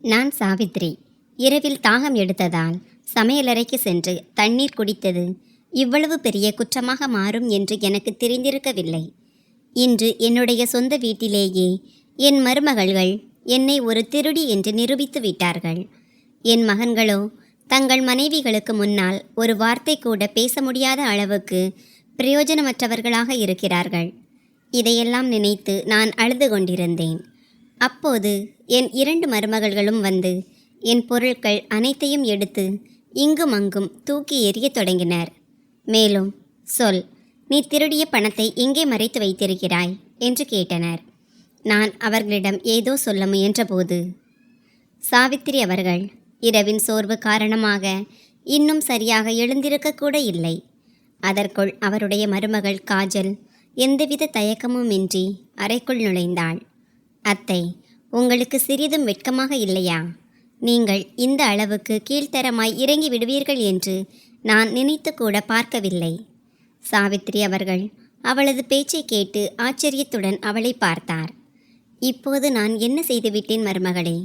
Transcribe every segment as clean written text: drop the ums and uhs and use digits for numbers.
நான் சாவித்ரி. இரவில் தாகம் எடுத்ததால் சமையலறைக்கு சென்று தண்ணீர் குடித்தது இவ்வளவு பெரிய குற்றமாக மாறும் என்று எனக்கு தெரிந்திருக்கவில்லை. இன்று என்னுடைய சொந்த வீட்டிலேயே என் மருமகள்கள் என்னை ஒரு திருடி என்று நிரூபித்து விட்டார்கள். என் மகன்களோ தங்கள் மனைவிகளுக்கு முன்னால் ஒரு வார்த்தை கூட பேச முடியாத அளவுக்கு பிரயோஜனமற்றவர்களாக இருக்கிறார்கள். இதையெல்லாம் நினைத்து நான் அழுது கொண்டிருந்தேன். அப்போது என் 2 மருமகள்களும் வந்து என் பொருட்கள் அனைத்தையும் எடுத்து இங்கும் அங்கும் தூக்கி எறியத் தொடங்கினர். மேலும், சொல், நீ திருடிய பணத்தை எங்கே மறைத்து வைத்திருக்கிறாய் என்று கேட்டனர். நான் அவர்களிடம் ஏதோ சொல்ல முயன்றபோது சாவித்திரி அவர்கள் இரவின் சோர்வு காரணமாக இன்னும் சரியாக எழுந்திருக்கக்கூட இல்லை. அதற்குள் அவருடைய மருமகள் காஜல் எந்தவித தயக்கமுமின்றி அறைக்குள் நுழைந்தாள். அத்தை, உங்களுக்கு சிறிதும் வெட்கமாக இல்லையா? நீங்கள் இந்த அளவுக்கு கீழ்த்தரமாய் இறங்கி விடுவீர்கள் என்று நான் நினைத்து கூட பார்க்கவில்லை. சாவித்திரி அவர்கள் அவளது பேச்சை கேட்டு ஆச்சரியத்துடன் அவளை பார்த்தார். இப்போது நான் என்ன செய்துவிட்டேன் மருமகளே?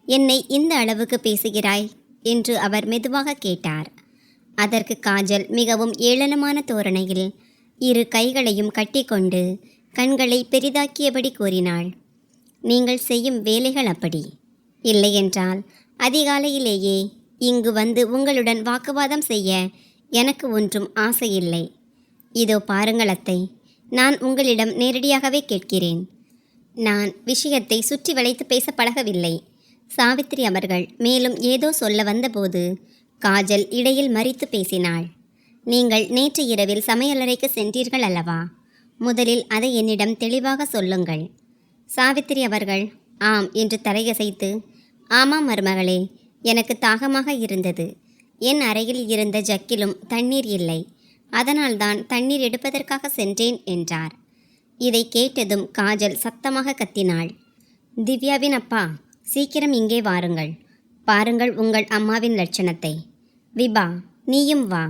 என்னை இந்த அளவுக்கு பேசுகிறாய் என்று அவர் மெதுவாக கேட்டார். அதற்கு காஜல் மிகவும் ஏளனமான தோரணையில் 2 கைகளையும் கட்டிக்கொண்டு கண்களை பெரிதாக்கியபடி கூறினாள். நீங்கள் செய்யும் வேலைகள் அப்படி. இல்லையென்றால் அதிகாலையிலேயே இங்கு வந்து உங்களுடன் வாக்குவாதம் செய்ய எனக்கு ஒன்றும் ஆசையில்லை. இதோ பாருங்கள் அத்தை, நான் உங்களிடம் நேரடியாகவே கேட்கிறேன். நான் விஷயத்தை சுற்றி வளைத்து பேச பழகவில்லை. சாவித்திரி அவர்கள் மேலும் ஏதோ சொல்ல வந்தபோது காஜல் இடையில் மறித்து பேசினாள். நீங்கள் நேற்று இரவில் சமையலறைக்கு சென்றீர்கள் அல்லவா? முதலில் அதை என்னிடம் தெளிவாக சொல்லுங்கள். சாவித்திரி அவர்கள் ஆம் என்று தலையசைத்து, ஆமாம் மருமகளே, எனக்கு தாகமாக இருந்தது. என் அறையில் இருந்த ஜக்கிலும் தண்ணீர் இல்லை. அதனால்தான் தண்ணீர் எடுப்பதற்காக சென்றேன் என்றார். இதை கேட்டதும் காஜல் சத்தமாக கத்தினாள். திவ்யாவின் அப்பா, சீக்கிரம் இங்கே வாருங்கள். பாருங்கள் உங்கள் அம்மாவின் லட்சணத்தை. விபா, நீயும் வா.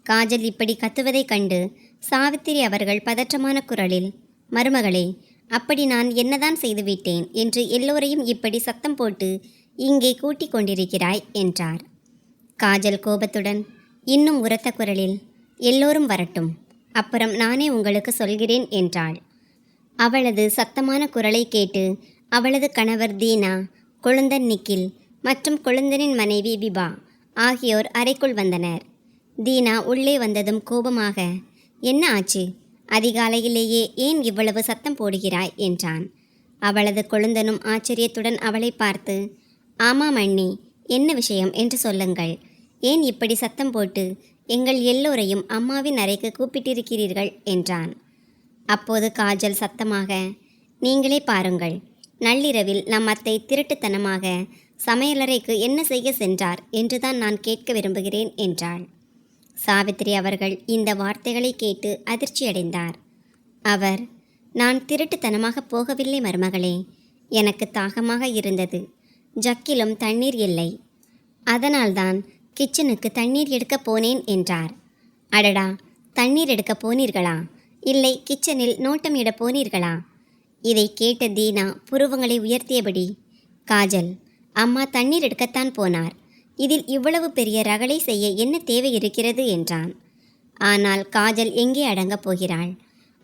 காஜல் இப்படி கத்துவதைக் கண்டு சாவித்திரி அவர்கள் பதற்றமான குரலில், மருமகளே, அப்படி நான் என்னதான் செய்துவிட்டேன் என்று எல்லோரையும் இப்படி சத்தம் போட்டு இங்கே கூட்டிக் கொண்டிருக்கிறாய் என்றார். காஜல் கோபத்துடன் இன்னும் உரத்த குரலில், எல்லோரும் வரட்டும், அப்புறம் நானே உங்களுக்கு சொல்கிறேன் என்றாள். அவளது சத்தமான குரலை கேட்டு அவளது கணவர் தீனா, கொழுந்தன் நிக்கில் மற்றும் கொழுந்தனின் மனைவி விபா ஆகியோர் அறைக்குள் வந்தனர். தீனா உள்ளே வந்ததும் கோபமாக, என்ன ஆச்சு? அதிகாலையிலேயே ஏன் இவ்வளவு சத்தம் போடுகிறாய் என்றான். அவளது கொழுந்தனும் ஆச்சரியத்துடன் அவளை பார்த்து, ஆமாம் அண்ணி, என்ன விஷயம் என்று சொல்லுங்கள். ஏன் இப்படி சத்தம் போட்டு எங்கள் எல்லோரையும் அம்மாவின் அறைக்கு கூப்பிட்டிருக்கிறீர்கள் என்றான். அப்போது காஜல் சத்தமாக, நீங்களே பாருங்கள், நள்ளிரவில் நம் அத்தை திருட்டுத்தனமாக சமையலறைக்கு என்ன செய்ய சென்றார் என்றுதான் நான் கேட்க விரும்புகிறேன் என்றாள். சாவித்திரி அவர்கள் இந்த வார்த்தைகளை கேட்டு அதிர்ச்சியடைந்தார். அவர், நான் திருட்டுத்தனமாக போகவில்லை மருமகளே. எனக்கு தாகமாக இருந்தது. ஜக்கிலும் தண்ணீர் இல்லை. அதனால்தான் கிச்சனுக்கு தண்ணீர் எடுக்க போனேன் என்றார். அடடா, தண்ணீர் எடுக்க போனீர்களா? இல்லை கிச்சனில் நோட்டமிட போனீர்களா? இதை கேட்ட தீனா புருவங்களை உயர்த்தியபடி, காஜல், அம்மா தண்ணீர் எடுக்கத்தான் போனார். இதில் இவ்வளவு பெரிய ரகளை செய்ய என்ன தேவை இருக்கிறது என்றான். ஆனால் காஜல் எங்கே அடங்கப் போகிறாள்?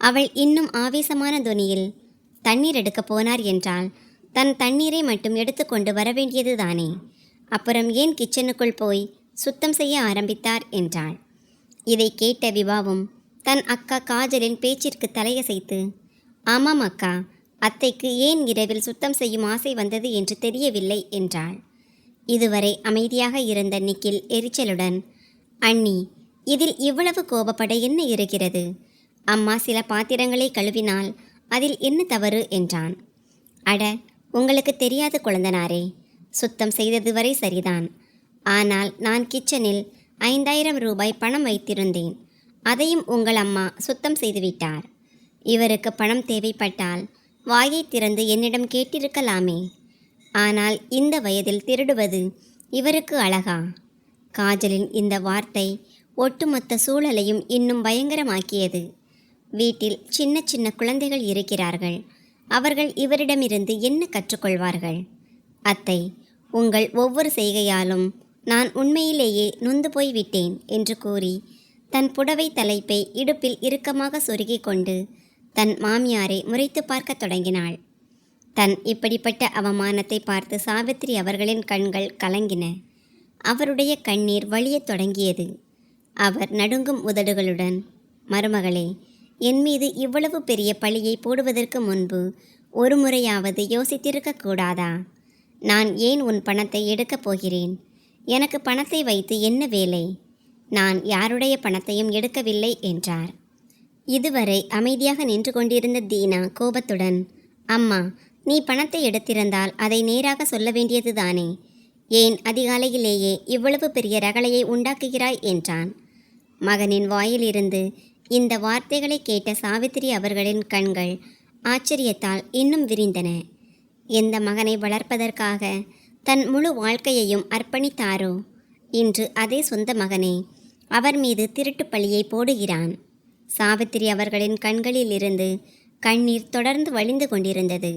அவள் இன்னும் ஆவேசமான தொனியில், தண்ணீர் எடுக்க போனார் என்றால் தன் தண்ணீரை மட்டும் எடுத்துக்கொண்டு வரவேண்டியது தானே? அப்புறம் ஏன் கிச்சனுக்குள் போய் சுத்தம் செய்ய ஆரம்பித்தார் என்றாள். இதை கேட்ட விபாவும் தன் அக்கா காஜலின் பேச்சிற்கு தலையசைத்து, ஆமாம் அக்கா, அத்தைக்கு ஏன் இரவில் சுத்தம் செய்யும் ஆசை வந்தது என்று தெரியவில்லை என்றாள். இதுவரை அமைதியாக இருந்த நிக்கில் எரிச்சலுடன், அண்ணி, இதில் இவ்வளவு கோபப்பட என்ன இருக்கிறது? அம்மா சில பாத்திரங்களை கழுவினால் அதில் என்ன தவறு என்றான். அட, உங்களுக்கு தெரியாது குழந்தனாரே, சுத்தம் செய்தது வரை சரிதான். ஆனால் நான் கிச்சனில் 5000 ரூபாய் பணம் வைத்திருந்தேன். அதையும் உங்கள் அம்மா சுத்தம் செய்துவிட்டார். இவருக்கு பணம் தேவைப்பட்டால் வாயை திறந்து என்னிடம் கேட்டிருக்கலாமே. ஆனால் இந்த வயதில் திருடுவது இவருக்கு அழகா? காஜலின் இந்த வார்த்தை ஒட்டுமொத்த சூழலையும் இன்னும் பயங்கரமாக்கியது. வீட்டில் சின்ன சின்ன குழந்தைகள் இருக்கிறார்கள். அவர்கள் இவரிடமிருந்து என்ன கற்றுக்கொள்வார்கள்? அத்தை, உங்கள் ஒவ்வொரு செய்கையாலும் நான் உண்மையிலேயே நொந்து போய்விட்டேன் என்று கூறி தன் புடவை தலைப்பை இடுப்பில் இறுக்கமாக சொருகிக் கொண்டு தன் மாமியாரை முறைத்து பார்க்கத் தொடங்கினாள். தன் இப்படிப்பட்ட அவமானத்தை பார்த்து சாவித்திரி அவர்களின் கண்கள் கலங்கின. அவருடைய கண்ணீர் வழியத் தொடங்கியது. அவர் நடுங்கும் உதடுகளுடன், மருமகளே, என் மீது இவ்வளவு பெரிய பழியை போடுவதற்கு முன்பு ஒரு முறையாவது யோசித்திருக்க கூடாதா? நான் ஏன் உன் பணத்தை எடுக்கப் போகிறேன்? எனக்கு பணத்தை வைத்து என்ன வேலை? நான் யாருடைய பணத்தையும் எடுக்கவில்லை என்றார். இதுவரை அமைதியாக நின்று கொண்டிருந்த தீனா கோபத்துடன், அம்மா, நீ பணத்தை எடுத்திருந்தால் அதை நேராக சொல்ல வேண்டியதுதானே? ஏன் அதிகாலையிலேயே இவ்வளவு பெரிய ரகளையை உண்டாக்குகிறாய் என்றான். மகனின் வாயிலிருந்து இந்த வார்த்தைகளை கேட்ட சாவித்திரி அவர்களின் கண்கள் ஆச்சரியத்தால் இன்னும் விரிந்தன. எந்த மகனை வளர்ப்பதற்காக தன் முழு வாழ்க்கையையும் அர்ப்பணித்தாரோ, இன்று அதே சொந்த மகனே அவர் மீது திருட்டு பழியை போடுகிறான். சாவித்திரி அவர்களின் கண்களிலிருந்து கண்ணீர் தொடர்ந்து வழிந்து கொண்டிருந்தது.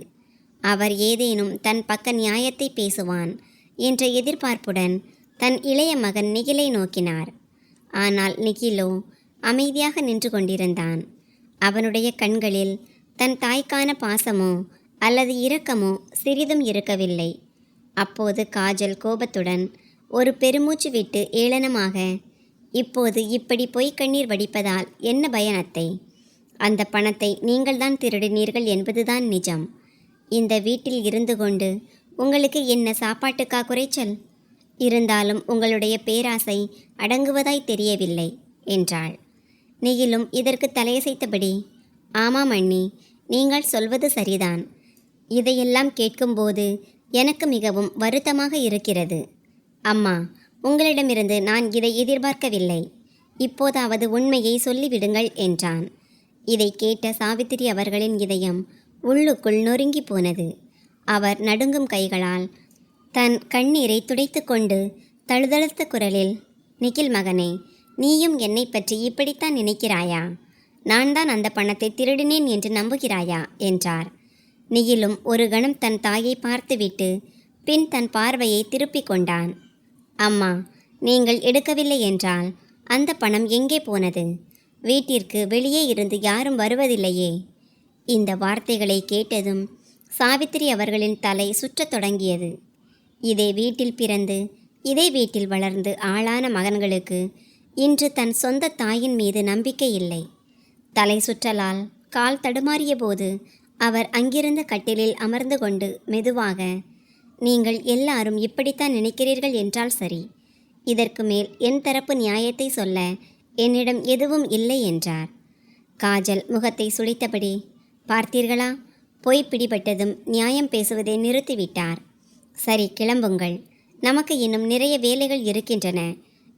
அவர் ஏதேனும் தன் பக்க நியாயத்தை பேசுவான் என்ற எதிர்பார்ப்புடன் தன் இளைய மகன் நிகிலை நோக்கினார். ஆனால் நிகிலோ அமைதியாக நின்று கொண்டிருந்தான். அவனுடைய கண்களில் தன் தாய்க்கான பாசமோ அல்லது இரக்கமோ சிறிதும் இருக்கவில்லை. அப்போது காஜல் கோபத்துடன் ஒரு பெருமூச்சு விட்டு ஏளனமாக, இப்போது இப்படி பொய்க்கண்ணீர் வடிப்பதால் என்ன பயனத்தை? அந்த பணத்தை நீங்கள்தான் திருடினீர்கள் என்பதுதான் நிஜம். இந்த வீட்டில் இருந்து கொண்டு உங்களுக்கு என்ன சாப்பாட்டுக்கா குறைச்சல்? இருந்தாலும் உங்களுடைய பேராசை அடங்குவதாய் தெரியவில்லை என்றாள். நிகிலும் இதற்கு தலையசைத்தபடி, ஆமாம் அண்ணி, நீங்கள் சொல்வது சரிதான். இதையெல்லாம் கேட்கும்போது எனக்கு மிகவும் வருத்தமாக இருக்கிறது. அம்மா, உங்களிடமிருந்து நான் இதை எதிர்பார்க்கவில்லை. இப்போதாவது உண்மையை சொல்லிவிடுங்கள் என்றான். இதை கேட்ட சாவித்திரி அவர்களின் இதயம் உள்ளுக்குள் நொறுங்கி போனது. அவர் நடுங்கும் கைகளால் தன் கண்ணீரை துடைத்து கொண்டு தழுதழுத்த குரலில், நிகில் மகனே, நீயும் என்னை பற்றி இப்படித்தான் நினைக்கிறாயா? நான் தான் அந்த பணத்தை திருடினேன் என்று நம்புகிறாயா என்றார். நிகிலும் ஒரு கணம் தன் தாயை பார்த்துவிட்டு பின் தன் பார்வையை திருப்பிக் கொண்டான். அம்மா, நீங்கள் எடுக்கவில்லை என்றால் அந்த பணம் எங்கே போனது? வீட்டிற்கு வெளியே இருந்து யாரும் வருவதில்லையே. இந்த வார்த்தைகளை கேட்டதும் சாவித்திரி அவர்களின் தலை சுற்றத் தொடங்கியது. இதே வீட்டில் பிறந்து இதே வீட்டில் வளர்ந்து ஆளான மகன்களுக்கு இன்று தன் சொந்த தாயின் மீது நம்பிக்கை இல்லை. தலை சுற்றலால் கால் தடுமாறிய போது அவர் அங்கிருந்த கட்டிலில் அமர்ந்து கொண்டு மெதுவாக, நீங்கள் எல்லாரும் இப்படித்தான் நினைக்கிறீர்கள் என்றால் சரி. இதற்கு மேல் என் தரப்பு நியாயத்தை சொல்ல என்னிடம் எதுவும் இல்லை என்றார். காஜல் முகத்தை சுளித்தபடி, பார்த்தீர்களா, பொய் பிடிபட்டதும் நியாயம் பேசுவதை நிறுத்திவிட்டார். சரி, கிளம்புங்கள், நமக்கு இன்னும் நிறைய வேலைகள் இருக்கின்றன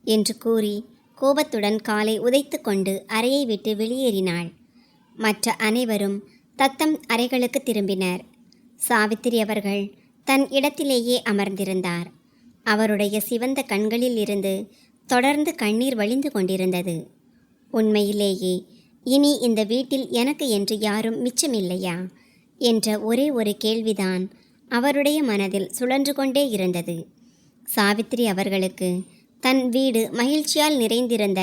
என்று கூறி கோபத்துடன் காலை உதைத்து கொண்டு அறையை விட்டு வெளியேறினாள். மற்ற அனைவரும் தத்தம் அறைகளுக்கு திரும்பினர். சாவித்திரி அவர்கள் தன் இடத்திலேயே அமர்ந்திருந்தார். அவருடைய சிவந்த கண்களில் இருந்து தொடர்ந்து கண்ணீர் வழிந்து கொண்டிருந்தது. உண்மையிலேயே இனி இந்த வீட்டில் எனக்கு என்று யாரும் மிச்சமில்லையா என்ற ஒரே ஒரு கேள்விதான் அவருடைய மனதில் சுழன்று கொண்டே இருந்தது. சாவித்திரி அவர்களுக்கு தன் வீடு மகிழ்ச்சியால் நிறைந்திருந்த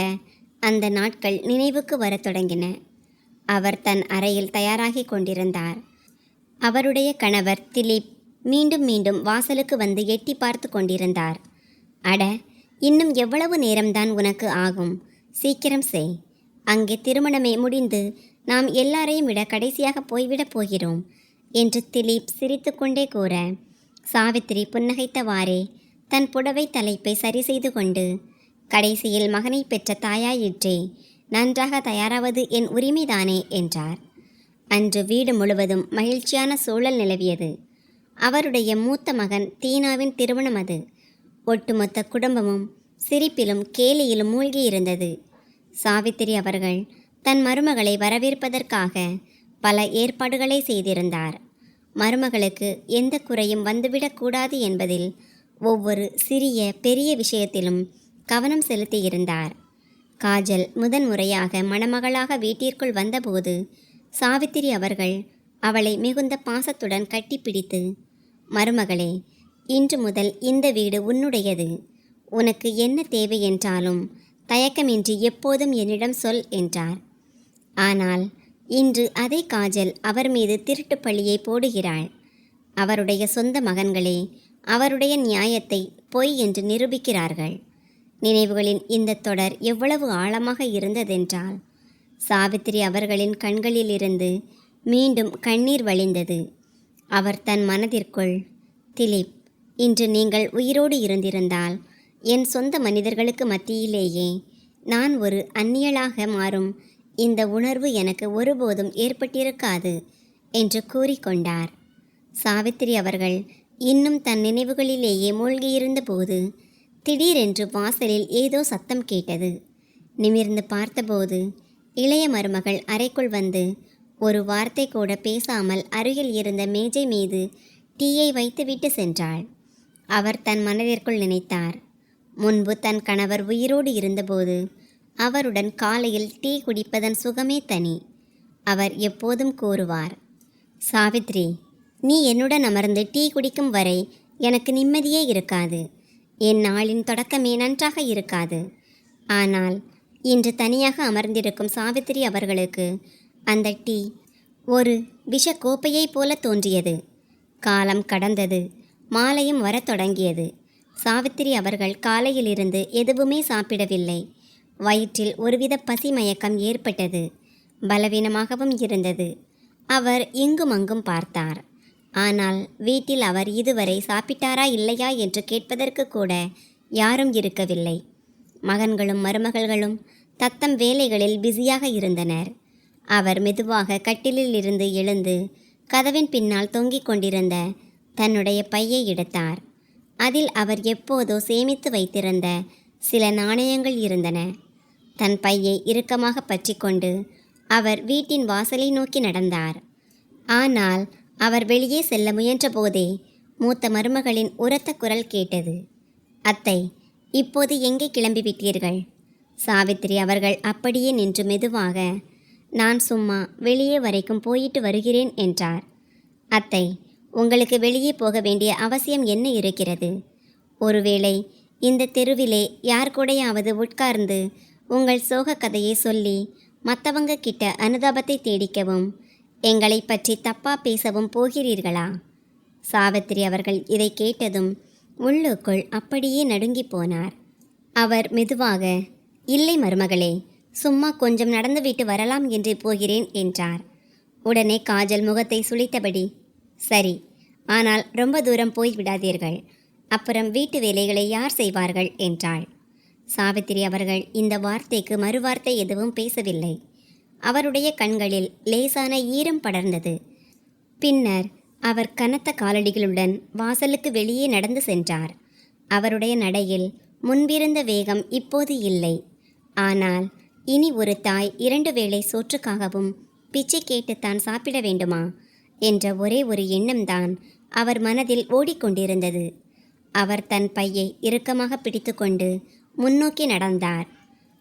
அந்த நாட்கள் நினைவுக்கு வரத் தொடங்கின. அவர் தன் அறையில் தயாராகி கொண்டிருந்தார். அவருடைய கணவர் திலீப் மீண்டும் மீண்டும் வாசலுக்கு வந்து எட்டி பார்த்து கொண்டிருந்தார். அட, இன்னும் எவ்வளவு நேரம்தான் உனக்கு ஆகும்? சீக்கிரம் செய். அங்கே திருமணமே முடிந்து நாம் எல்லாரையும் விட கடைசியாக போய்விடப் போகிறோம் என்று திலீப் சிரித்து கொண்டே கூற, சாவித்திரி புன்னகைத்தவாறே தன் புடவை தலைப்பை சரி செய்து கொண்டு, கடைசியில் மகனை பெற்ற தாயாயிற்றே, நன்றாக தயாராவது என் உரிமைதானே என்றார். அன்று வீடு முழுவதும் மகிழ்ச்சியான சூழல் நிலவியது. அவருடைய மூத்த மகன் தீனாவின் திருமணம் அது. ஒட்டுமொத்த குடும்பமும் சிரிப்பிலும் கேலியிலும் மூழ்கியிருந்தது. சாவித்திரி அவர்கள் தன் மருமகளை வரவேற்பதற்காக பல ஏற்பாடுகளை செய்திருந்தார். மருமகளுக்கு எந்த குறையும் வந்துவிடக்கூடாது என்பதில் ஒவ்வொரு சிறிய பெரிய விஷயத்திலும் கவனம் செலுத்தியிருந்தார். காஜல் முதன்முறையாக மணமகளாக வீட்டிற்குள் வந்தபோது சாவித்திரி அவர்கள் அவளை மிகுந்த பாசத்துடன் கட்டிப்பிடித்து, மருமகளே, இன்று முதல் இந்த வீடு உன்னுடையது. உனக்கு என்ன தேவை என்றாலும் தயக்கமின்றி எப்போதும் என்னிடம் சொல் என்றார். ஆனால் இன்று அதே காஜல் அவர் மீது திருட்டு பழியை போடுகிறாள். அவருடைய சொந்த மகன்களே அவருடைய நியாயத்தை பொய் என்று நிரூபிக்கிறார்கள். நினைவுகளின் இந்த தொடர் எவ்வளவு ஆழமாக இருந்ததென்றால், சாவித்திரி அவர்களின் கண்களிலிருந்து மீண்டும் கண்ணீர் வழிந்தது. அவர் தன் மனதிற்குள், திலீப், இன்று நீங்கள் உயிரோடு இருந்திருந்தால் என் சொந்த மனிதர்களுக்கு மத்தியிலேயே நான் ஒரு அந்நியளாக மாறும் இந்த உணர்வு எனக்கு ஒருபோதும் ஏற்பட்டிருக்காது என்று கூறிக்கொண்டார். சாவித்திரி அவர்கள் இன்னும் தன் நினைவுகளிலேயே மூழ்கியிருந்த போது திடீரென்று வாசலில் ஏதோ சத்தம் கேட்டது. நிமிர்ந்து பார்த்தபோது இளைய மருமகள் அறைக்குள் வந்து ஒரு வார்த்தை கூட பேசாமல் அருகில் இருந்த மேஜை மீது டீயை வைத்துவிட்டு சென்றாள். அவர் தன் மனதிற்குள் நினைத்தார், முன்பு தன் கணவர் உயிரோடு இருந்தபோது அவருடன் காலையில் டீ குடிப்பதன் சுகமே தனி. அவர் எப்போதும் கூறுவார், சாவித்ரி, நீ என்னுடன் அமர்ந்து டீ குடிக்கும் வரை எனக்கு நிம்மதியே இருக்காது. என் நாளின் தொடக்கமே நன்றாக இருக்காது. ஆனால் இன்று தனியாக அமர்ந்திருக்கும் சாவித்திரி அவர்களுக்கு அந்த டீ ஒரு விஷ கோப்பையைப் போல தோன்றியது. காலம் கடந்தது. மாலையும் வரத் தொடங்கியது. சாவித்திரி அவர்கள் காலையிலிருந்து எதுவுமே சாப்பிடவில்லை. வயிற்றில் ஒருவித பசி மயக்கம் ஏற்பட்டது. பலவீனமாகவும் இருந்தது. அவர் இங்கும் அங்கும் பார்த்தார். ஆனால் வீட்டில் அவர் இதுவரை சாப்பிட்டாரா இல்லையா என்று கேட்பதற்கு கூட யாரும் இருக்கவில்லை. மகன்களும் மருமகள்களும் தத்தம் வேலைகளில் பிஸியாக இருந்தனர். அவர் மெதுவாக கட்டிலில் இருந்து எழுந்து கதவின் பின்னால் தொங்கிக் கொண்டிருந்த தன்னுடைய பையை எடுத்தார். அதில் அவர் எப்போதோ சேமித்து வைத்திருந்த சில நாணயங்கள் இருந்தன. தன் பையை இறுக்கமாக பற்றி கொண்டு அவர் வீட்டின் வாசலை நோக்கி நடந்தார். ஆனால் அவர் வெளியே செல்ல முயன்றபோதே மூத்த மருமகளின் உரத்த குரல் கேட்டது. அத்தை, இப்போது எங்கே கிளம்பிவிட்டீர்கள்? சாவித்திரி அவர்கள் அப்படியே நின்று மெதுவாக, நான் சும்மா வெளியே வரைக்கும் போயிட்டு வருகிறேன் என்றார். அத்தை, உங்களுக்கு வெளியே போக வேண்டிய அவசியம் என்ன இருக்கிறது? ஒருவேளை இந்த தெருவிலே யார் கூடையாவது உட்கார்ந்து உங்கள் சோக கதையை சொல்லி மற்றவங்க கிட்ட அனுதாபத்தை தேடிக்கவும் எங்களை பற்றி தப்பா பேசவும் போகிறீர்களா? சாவித்திரி அவர்கள் இதை கேட்டதும் உள்ளுக்குள் அப்படியே நடுங்கி போனார். அவர் மெதுவாக, இல்லை மருமகளே, சும்மா கொஞ்சம் நடந்துவிட்டு வரலாம் என்று போகிறேன் என்றார். உடனே காஜல் முகத்தை சுளித்தபடி, சரி, ஆனால் ரொம்ப தூரம் போய் விடாதீர்கள். அப்புறம் வீட்டு வேலைகளை யார் செய்வார்கள் என்றாள். சாவித்திரி அவர்கள் இந்த வார்த்தைக்கு மறுவார்த்தை எதுவும் பேசவில்லை. அவருடைய கண்களில் லேசான ஈரம் படர்ந்தது. பின்னர் அவர் கனத்த காலடிகளுடன் வாசலுக்கு வெளியே நடந்து சென்றார். அவருடைய நடையில் முன்பிருந்த வேகம் இப்போது இல்லை. ஆனால் இனி ஒரு தாய் 2 வேளை சோற்றுக்காகவும் பிச்சை கேட்டுத்தான் சாப்பிட வேண்டுமா என்ற ஒரே ஒரு எண்ணம்தான் அவர் மனதில் ஓடிக்கொண்டிருந்தது. அவர் தன் பையை இறுக்கமாக பிடித்து கொண்டு முன்னோக்கி நடந்தார்.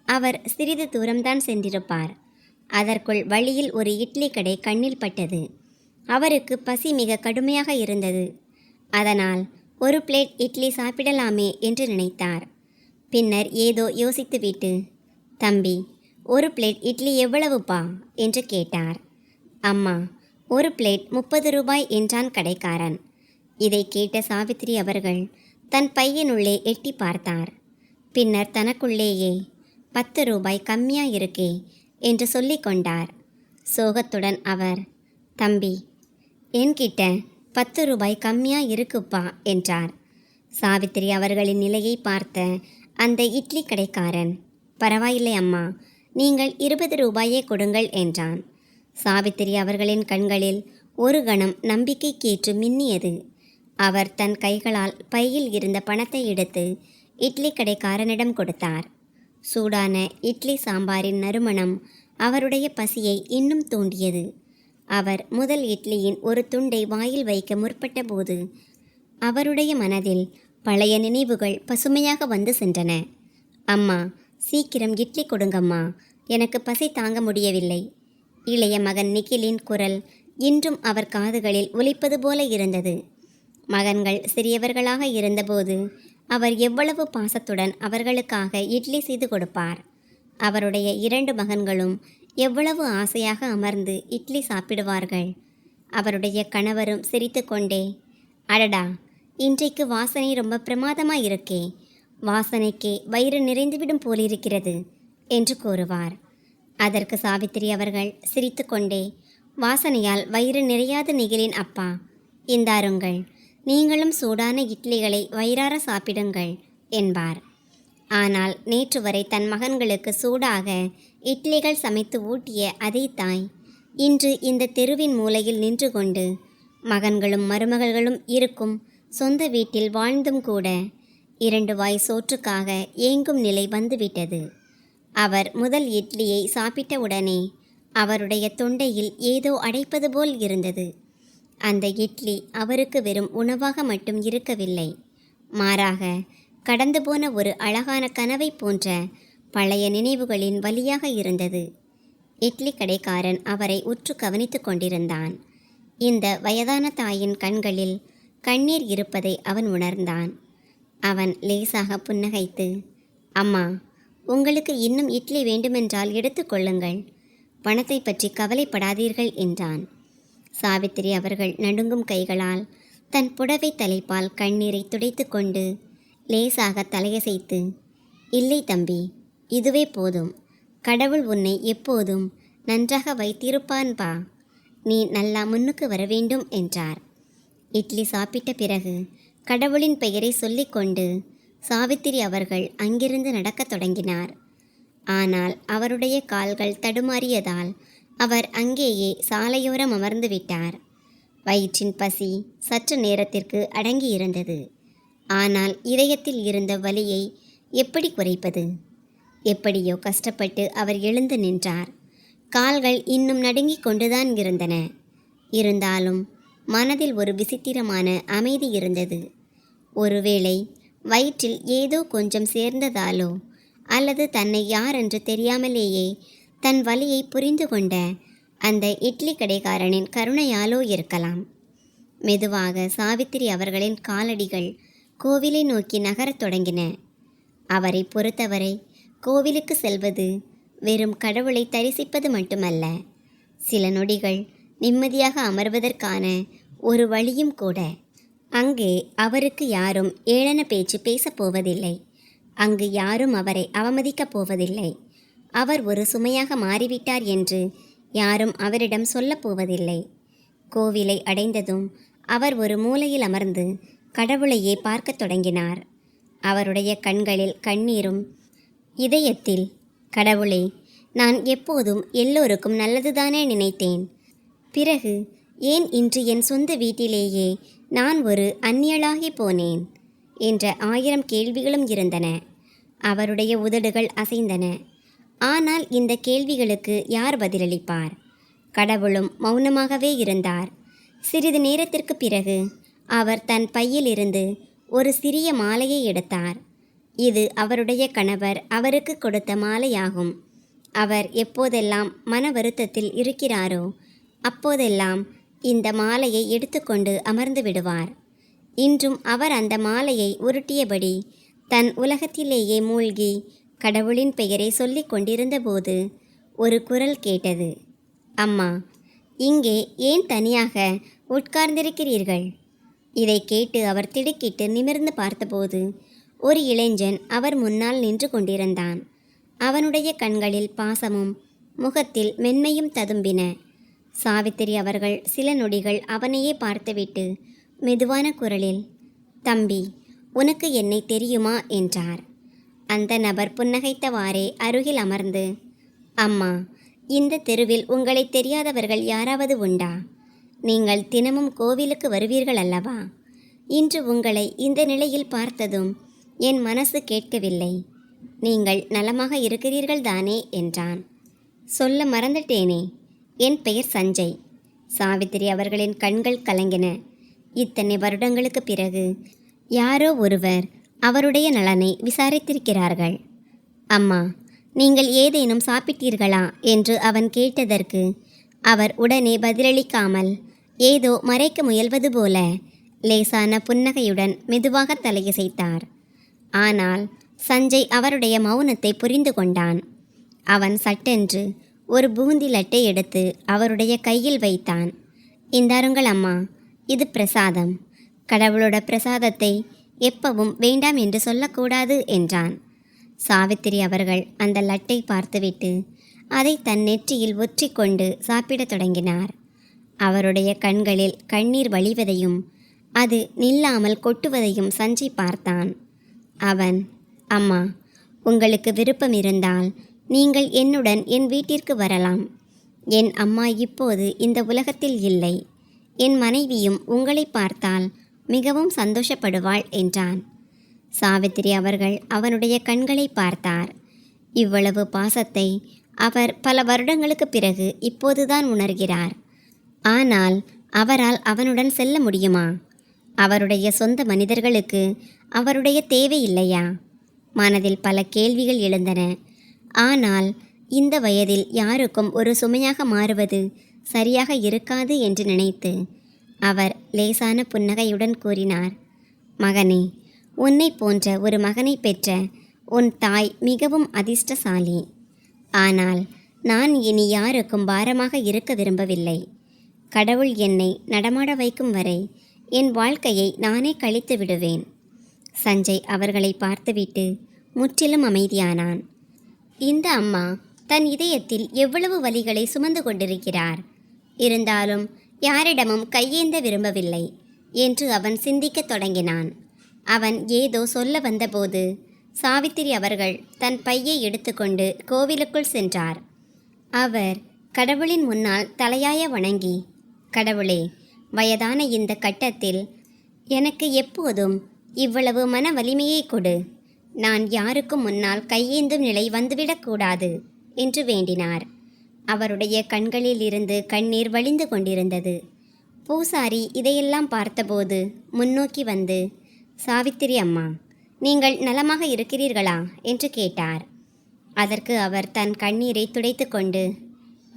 அவர் சிறிது தூரம்தான் சென்றிருப்பார். அதற்குள் வழியில் ஒரு இட்லி கடை கண்ணில் பட்டது. அவருக்கு பசி மிக கடுமையாக இருந்தது. அதனால் ஒரு பிளேட் இட்லி சாப்பிடலாமே என்று நினைத்தார். பின்னர் ஏதோ யோசித்துவிட்டு, தம்பி, ஒரு பிளேட் இட்லி எவ்வளவுப்பா என்று கேட்டார். அம்மா, ஒரு பிளேட் 30 ரூபாய் என்றான் கடைக்காரன். இதை கேட்ட சாவித்திரி அவர்கள் தன் பையனுள்ளே எட்டி பார்த்தார். பின்னர் தனக்குள்ளேயே 10 ரூபாய் கம்மியா இருக்கே என்று சொல்லி கொண்டார். சோகத்துடன் அவர், தம்பி, என்கிட்ட 10 ரூபாய் கம்மியா இருக்குப்பா என்றார். சாவித்திரி அவர்களின் நிலையை பார்த்த அந்த இட்லி கடைக்காரன், பரவாயில்லை அம்மா, நீங்கள் 20 ரூபாயே கொடுங்கள் என்றான். சாவித்திரி அவர்களின் கண்களில் ஒரு கணம் நம்பிக்கைக்கேற்று மின்னியது. அவர் தன் கைகளால் பையில் இருந்த பணத்தை எடுத்து இட்லி கடைக்காரனிடம் கொடுத்தார். சூடான இட்லி சாம்பாரின் நறுமணம் அவருடைய பசியை இன்னும் தூண்டியது. அவர் முதல் இட்லியின் ஒரு துண்டை வாயில் வைக்க முற்பட்ட போது அவருடைய மனதில் பழைய நினைவுகள் பசுமையாக வந்து சென்றன. அம்மா, சீக்கிரம் இட்லி கொடுங்கம்மா, எனக்கு பசி தாங்க முடியவில்லை. இளைய மகன் நிக்கிலின் குரல் இன்றும் அவர் காதுகளில் ஒலிப்பது போல இருந்தது. மகன்கள் சிறியவர்களாக இருந்தபோது அவர் எவ்வளவு பாசத்துடன் அவர்களுக்காக இட்லி செய்து கொடுப்பார். அவருடைய 2 மகன்களும் எவ்வளவு ஆசையாக அமர்ந்து இட்லி சாப்பிடுவார்கள். அவருடைய கணவரும் சிரித்துக்கொண்டே, அடடா, இன்றைக்கு வாசனை ரொம்ப பிரமாதமாக இருக்கே, வாசனைக்கு வயிறு நிறைந்துவிடும் போலிருக்கிறது என்று கூறுவார். அதற்கு சாவித்திரி அவர்கள் சிரித்துக்கொண்டே, வாசனையால் வயிறு நிறையாது நிகிலின் அப்பா, இந்தாருங்கள், நீங்களும் சூடான இட்லிகளை வயிறார சாப்பிடுங்கள் என்பார். ஆனால் நேற்று வரை தன் மகன்களுக்கு சூடாக இட்லிகள் சமைத்து ஊட்டிய அதே தாய் இன்று இந்த தெருவின் மூலையில் நின்று கொண்டு மகன்களும் மருமகள்களும் இருக்கும் சொந்த வீட்டில் வாழ்ந்தும் கூட 2 வாய் சோற்றுக்காக ஏங்கும் நிலை வந்துவிட்டது. அவர் முதல் இட்லியை சாப்பிட்ட உடனே அவருடைய தொண்டையில் ஏதோ அடைப்பது போல் இருந்தது. அந்த இட்லி அவருக்கு வெறும் உணவாக மட்டும் இருக்கவில்லை, மாறாக கடந்து போன ஒரு அழகான கனவை போன்ற பழைய நினைவுகளின் வழியாக இருந்தது. இட்லி கடைக்காரன் அவரை உற்று கவனித்து கொண்டிருந்தான். இந்த வயதான தாயின் கண்களில் கண்ணீர் இருப்பதை அவன் உணர்ந்தான். அவன் லேசாக புன்னகைத்து, அம்மா, உங்களுக்கு இன்னும் இட்லி வேண்டுமென்றால் எடுத்துக்கொள்ளுங்கள், பணத்தை பற்றி கவலைப்படாதீர்கள் என்றான். சாவித்திரி அவர்கள் நடுங்கும் கைகளால் தன் புடவை தலைப்பால் கண்ணீரை துடைத்து கொண்டு லேசாக தலையசைத்து, இல்லை தம்பி, இதுவே போதும், கடவுள் உன்னை எப்போதும் நன்றாக வைத்திருப்பான்பா, நீ நல்லா முன்னுக்கு வர வேண்டும் என்றார். இட்லி சாப்பிட்ட பிறகு கடவுளின் பெயரை சொல்லிக்கொண்டு சாவித்திரி அவர்கள் அங்கிருந்து நடக்கத் தொடங்கினார். ஆனால் அவருடைய கால்கள் தடுமாறியதால் அவர் அங்கேயே சாலையோரம் அமர்ந்து விட்டார். வயிற்றின் பசி சற்று நேரத்திற்கு அடங்கியிருந்தது. ஆனால் இதயத்தில் இருந்த வலியை எப்படி குறைப்பது? எப்படியோ கஷ்டப்பட்டு அவர் எழுந்து நின்றார். கால்கள் இன்னும் நடுங்கிக் கொண்டுதான் இருந்தன. இருந்தாலும் மனதில் ஒரு விசித்திரமான அமைதி இருந்தது. ஒருவேளை வயிற்றில் ஏதோ கொஞ்சம் சேர்ந்ததாலோ அல்லது தன்னை யார் என்று தெரியாமலேயே தன் வலியை புரிந்து கொண்ட அந்த இட்லி கடைக்காரனின் கருணையாலோ இருக்கலாம். மெதுவாக சாவித்திரி அவர்களின் காலடிகள் கோவிலை நோக்கி நகரத் தொடங்கின. அவரை பொறுத்தவரை கோவிலுக்கு செல்வது வெறும் கடவுளை தரிசிப்பது மட்டுமல்ல, சில நொடிகள் நிம்மதியாக அமர்வதற்கான ஒரு வழியும் கூட. அங்கே அவருக்கு யாரும் ஏளன பேச்சு பேசப்போவதில்லை. அங்கு யாரும் அவரை அவமதிக்கப் போவதில்லை. அவர் ஒரு சுமையாக மாறிவிட்டார் என்று யாரும் அவரிடம் சொல்லப்போவதில்லை. கோவிலை அடைந்ததும் அவர் ஒரு மூலையில் அமர்ந்து கடவுளையே பார்க்கத் தொடங்கினார். அவருடைய கண்களில் கண்ணீரும் இதயத்தில், கடவுளே, நான் எப்போதும் எல்லோருக்கும் நல்லதுதானே நினைத்தேன், பிறகு ஏன் இன்று என் சொந்த வீட்டிலேயே நான் ஒரு அந்நியளாகி போனேன் என்ற 1000 கேள்விகளும் இருந்தன. அவருடைய உதடுகள் அசைந்தன. ஆனால் இந்த கேள்விகளுக்கு யார் பதிலளிப்பார்? கடவுளும் மௌனமாகவே இருந்தார். சிறிது நேரத்திற்கு பிறகு அவர் தன் பையிலிருந்து ஒரு சிறிய மாலையை எடுத்தார். இது அவருடைய கணவர் அவருக்கு கொடுத்த மாலையாகும். அவர் எப்போதெல்லாம் மன வருத்தத்தில் இருக்கிறாரோ அப்போதெல்லாம் இந்த மாலையை எடுத்துக்கொண்டு அமர்ந்து விடுவார். இன்றும் அவர் அந்த மாலையை உருட்டியபடி தன் உலகத்திலேயே மூழ்கி கடவுளின் பெயரை சொல்லிக் கொண்டிருந்தபோது ஒரு குரல் கேட்டது. அம்மா, இங்கே ஏன் தனியாக உட்கார்ந்திருக்கிறீர்கள்? இதை கேட்டு அவர் திடுக்கிட்டு நிமிர்ந்து பார்த்தபோது ஒரு இளைஞன் அவர் முன்னால் நின்று கொண்டிருந்தான். அவனுடைய கண்களில் பாசமும் முகத்தில் மென்மையும் ததும்பின. சாவித்திரி அவர்கள் சில நொடிகள் அவனையே பார்த்துவிட்டு மெதுவான குரலில், தம்பி, உனக்கு என்னை தெரியுமா என்றார். அந்த நபர் புன்னகைத்தவாறே அருகில் அமர்ந்து, அம்மா, இந்த தெருவில் உங்களை தெரியாதவர்கள் யாராவது உண்டா? நீங்கள் தினமும் கோவிலுக்கு வருவீர்கள் அல்லவா? இன்று உங்களை இந்த நிலையில் பார்த்ததும் என் மனசு கேட்கவில்லை. நீங்கள் நலமாக இருக்கிறீர்கள் தானே என்றான். சொல்ல மறந்துட்டேனே, என் பெயர் சஞ்சய். சாவித்திரி அவர்களின் கண்கள் கலங்கின. இத்தனை வருடங்களுக்கு பிறகு யாரோ ஒருவர் அவருடைய நலனை விசாரித்திருக்கிறார்கள். அம்மா, நீங்கள் ஏதேனும் சாப்பிட்டீர்களா என்று அவன் கேட்டதற்கு அவர் உடனே பதிலளிக்காமல் ஏதோ மறைக்க முயல்வது போல லேசான புன்னகையுடன் மெதுவாக தலையசைத்தார். ஆனால் சஞ்சய் அவருடைய மௌனத்தை புரிந்து கொண்டான். அவன் சட்டென்று ஒரு பூந்தி லட்டை எடுத்து அவருடைய கையில் வைத்தான். இந்தாருங்கள் அம்மா, இது பிரசாதம். கடவுளோட பிரசாதத்தை எப்பவும் வேண்டாம் என்று சொல்லக்கூடாது என்றான். சாவித்திரி அவர்கள் அந்த லட்டை பார்த்துவிட்டு அதை தன் நெற்றியில் ஒற்றிக்கொண்டு சாப்பிடத் தொடங்கினார். அவருடைய கண்களில் கண்ணீர் வழிவதையும் அது நில்லாமல் கொட்டுவதையும் சஞ்சய் பார்த்தான். அவன், அம்மா, உங்களுக்கு விருப்பம் இருந்தால் நீங்கள் என்னுடன் என் வீட்டிற்கு வரலாம். என் அம்மா இப்போது இந்த உலகத்தில் இல்லை. என் மனைவியும் உங்களை பார்த்தால் மிகவும் சந்தோஷப்படுவாள் என்றான். சாவித்திரி அவர்கள் அவனுடைய கண்களை பார்த்தார். இவ்வளவு பாசத்தை அவர் பல வருடங்களுக்கு பிறகு இப்போதுதான் உணர்கிறார். ஆனால் அவரால் அவனுடன் செல்ல முடியுமா? அவருடைய சொந்த மனிதர்களுக்கு அவருடைய தேவை இல்லையா? மனதில் பல கேள்விகள் எழுந்தன. ஆனால் இந்த வயதில் யாருக்கும் ஒரு சுமையாக மாறுவது சரியாக இருக்காது என்று நினைத்து அவர் லேசான புன்னகையுடன் கூறினார், மகனே, உன்னை போன்ற ஒரு மகனை பெற்ற உன் தாய் மிகவும் அதிர்ஷ்டசாலி. ஆனால் நான் இனி யாருக்கும் பாரமாக இருக்க விரும்பவில்லை. கடவுள் என்னை நடமாட வைக்கும் வரை என் வாழ்க்கையை நானே கழித்து விடுவேன். சஞ்சய் அவர்களை பார்த்துவிட்டு முற்றிலும் அமைதியானான். இந்த அம்மா தன் இதயத்தில் எவ்வளவு வலிகளை சுமந்து கொண்டிருக்கிறார். இருந்தாலும் யாரிடமும் கையேந்த விரும்பவில்லை என்று அவன் சிந்திக்கத் தொடங்கினான். அவன் ஏதோ சொல்ல வந்தபோது சாவித்திரி அவர்கள் தன் பையை எடுத்துக்கொண்டு கோவிலுக்குள் சென்றார். அவர் கடவுளின் முன்னால் தலையாய வணங்கி, கடவுளே, வயதான இந்த கட்டத்தில் எனக்கு எப்போதும் இவ்வளவு மன வலிமையை கொடு. நான் யாருக்கும் முன்னால் கையேந்தும் நிலை வந்துவிடக்கூடாது என்று வேண்டினார். அவருடைய கண்களில் இருந்து கண்ணீர் வழிந்து கொண்டிருந்தது. பூசாரி இதையெல்லாம் பார்த்தபோது முன்னோக்கி வந்து, சாவித்திரி அம்மா, நீங்கள் நலமாக இருக்கிறீர்களா என்று கேட்டார். அதற்கு அவர் தன் கண்ணீரை துடைத்து கொண்டு,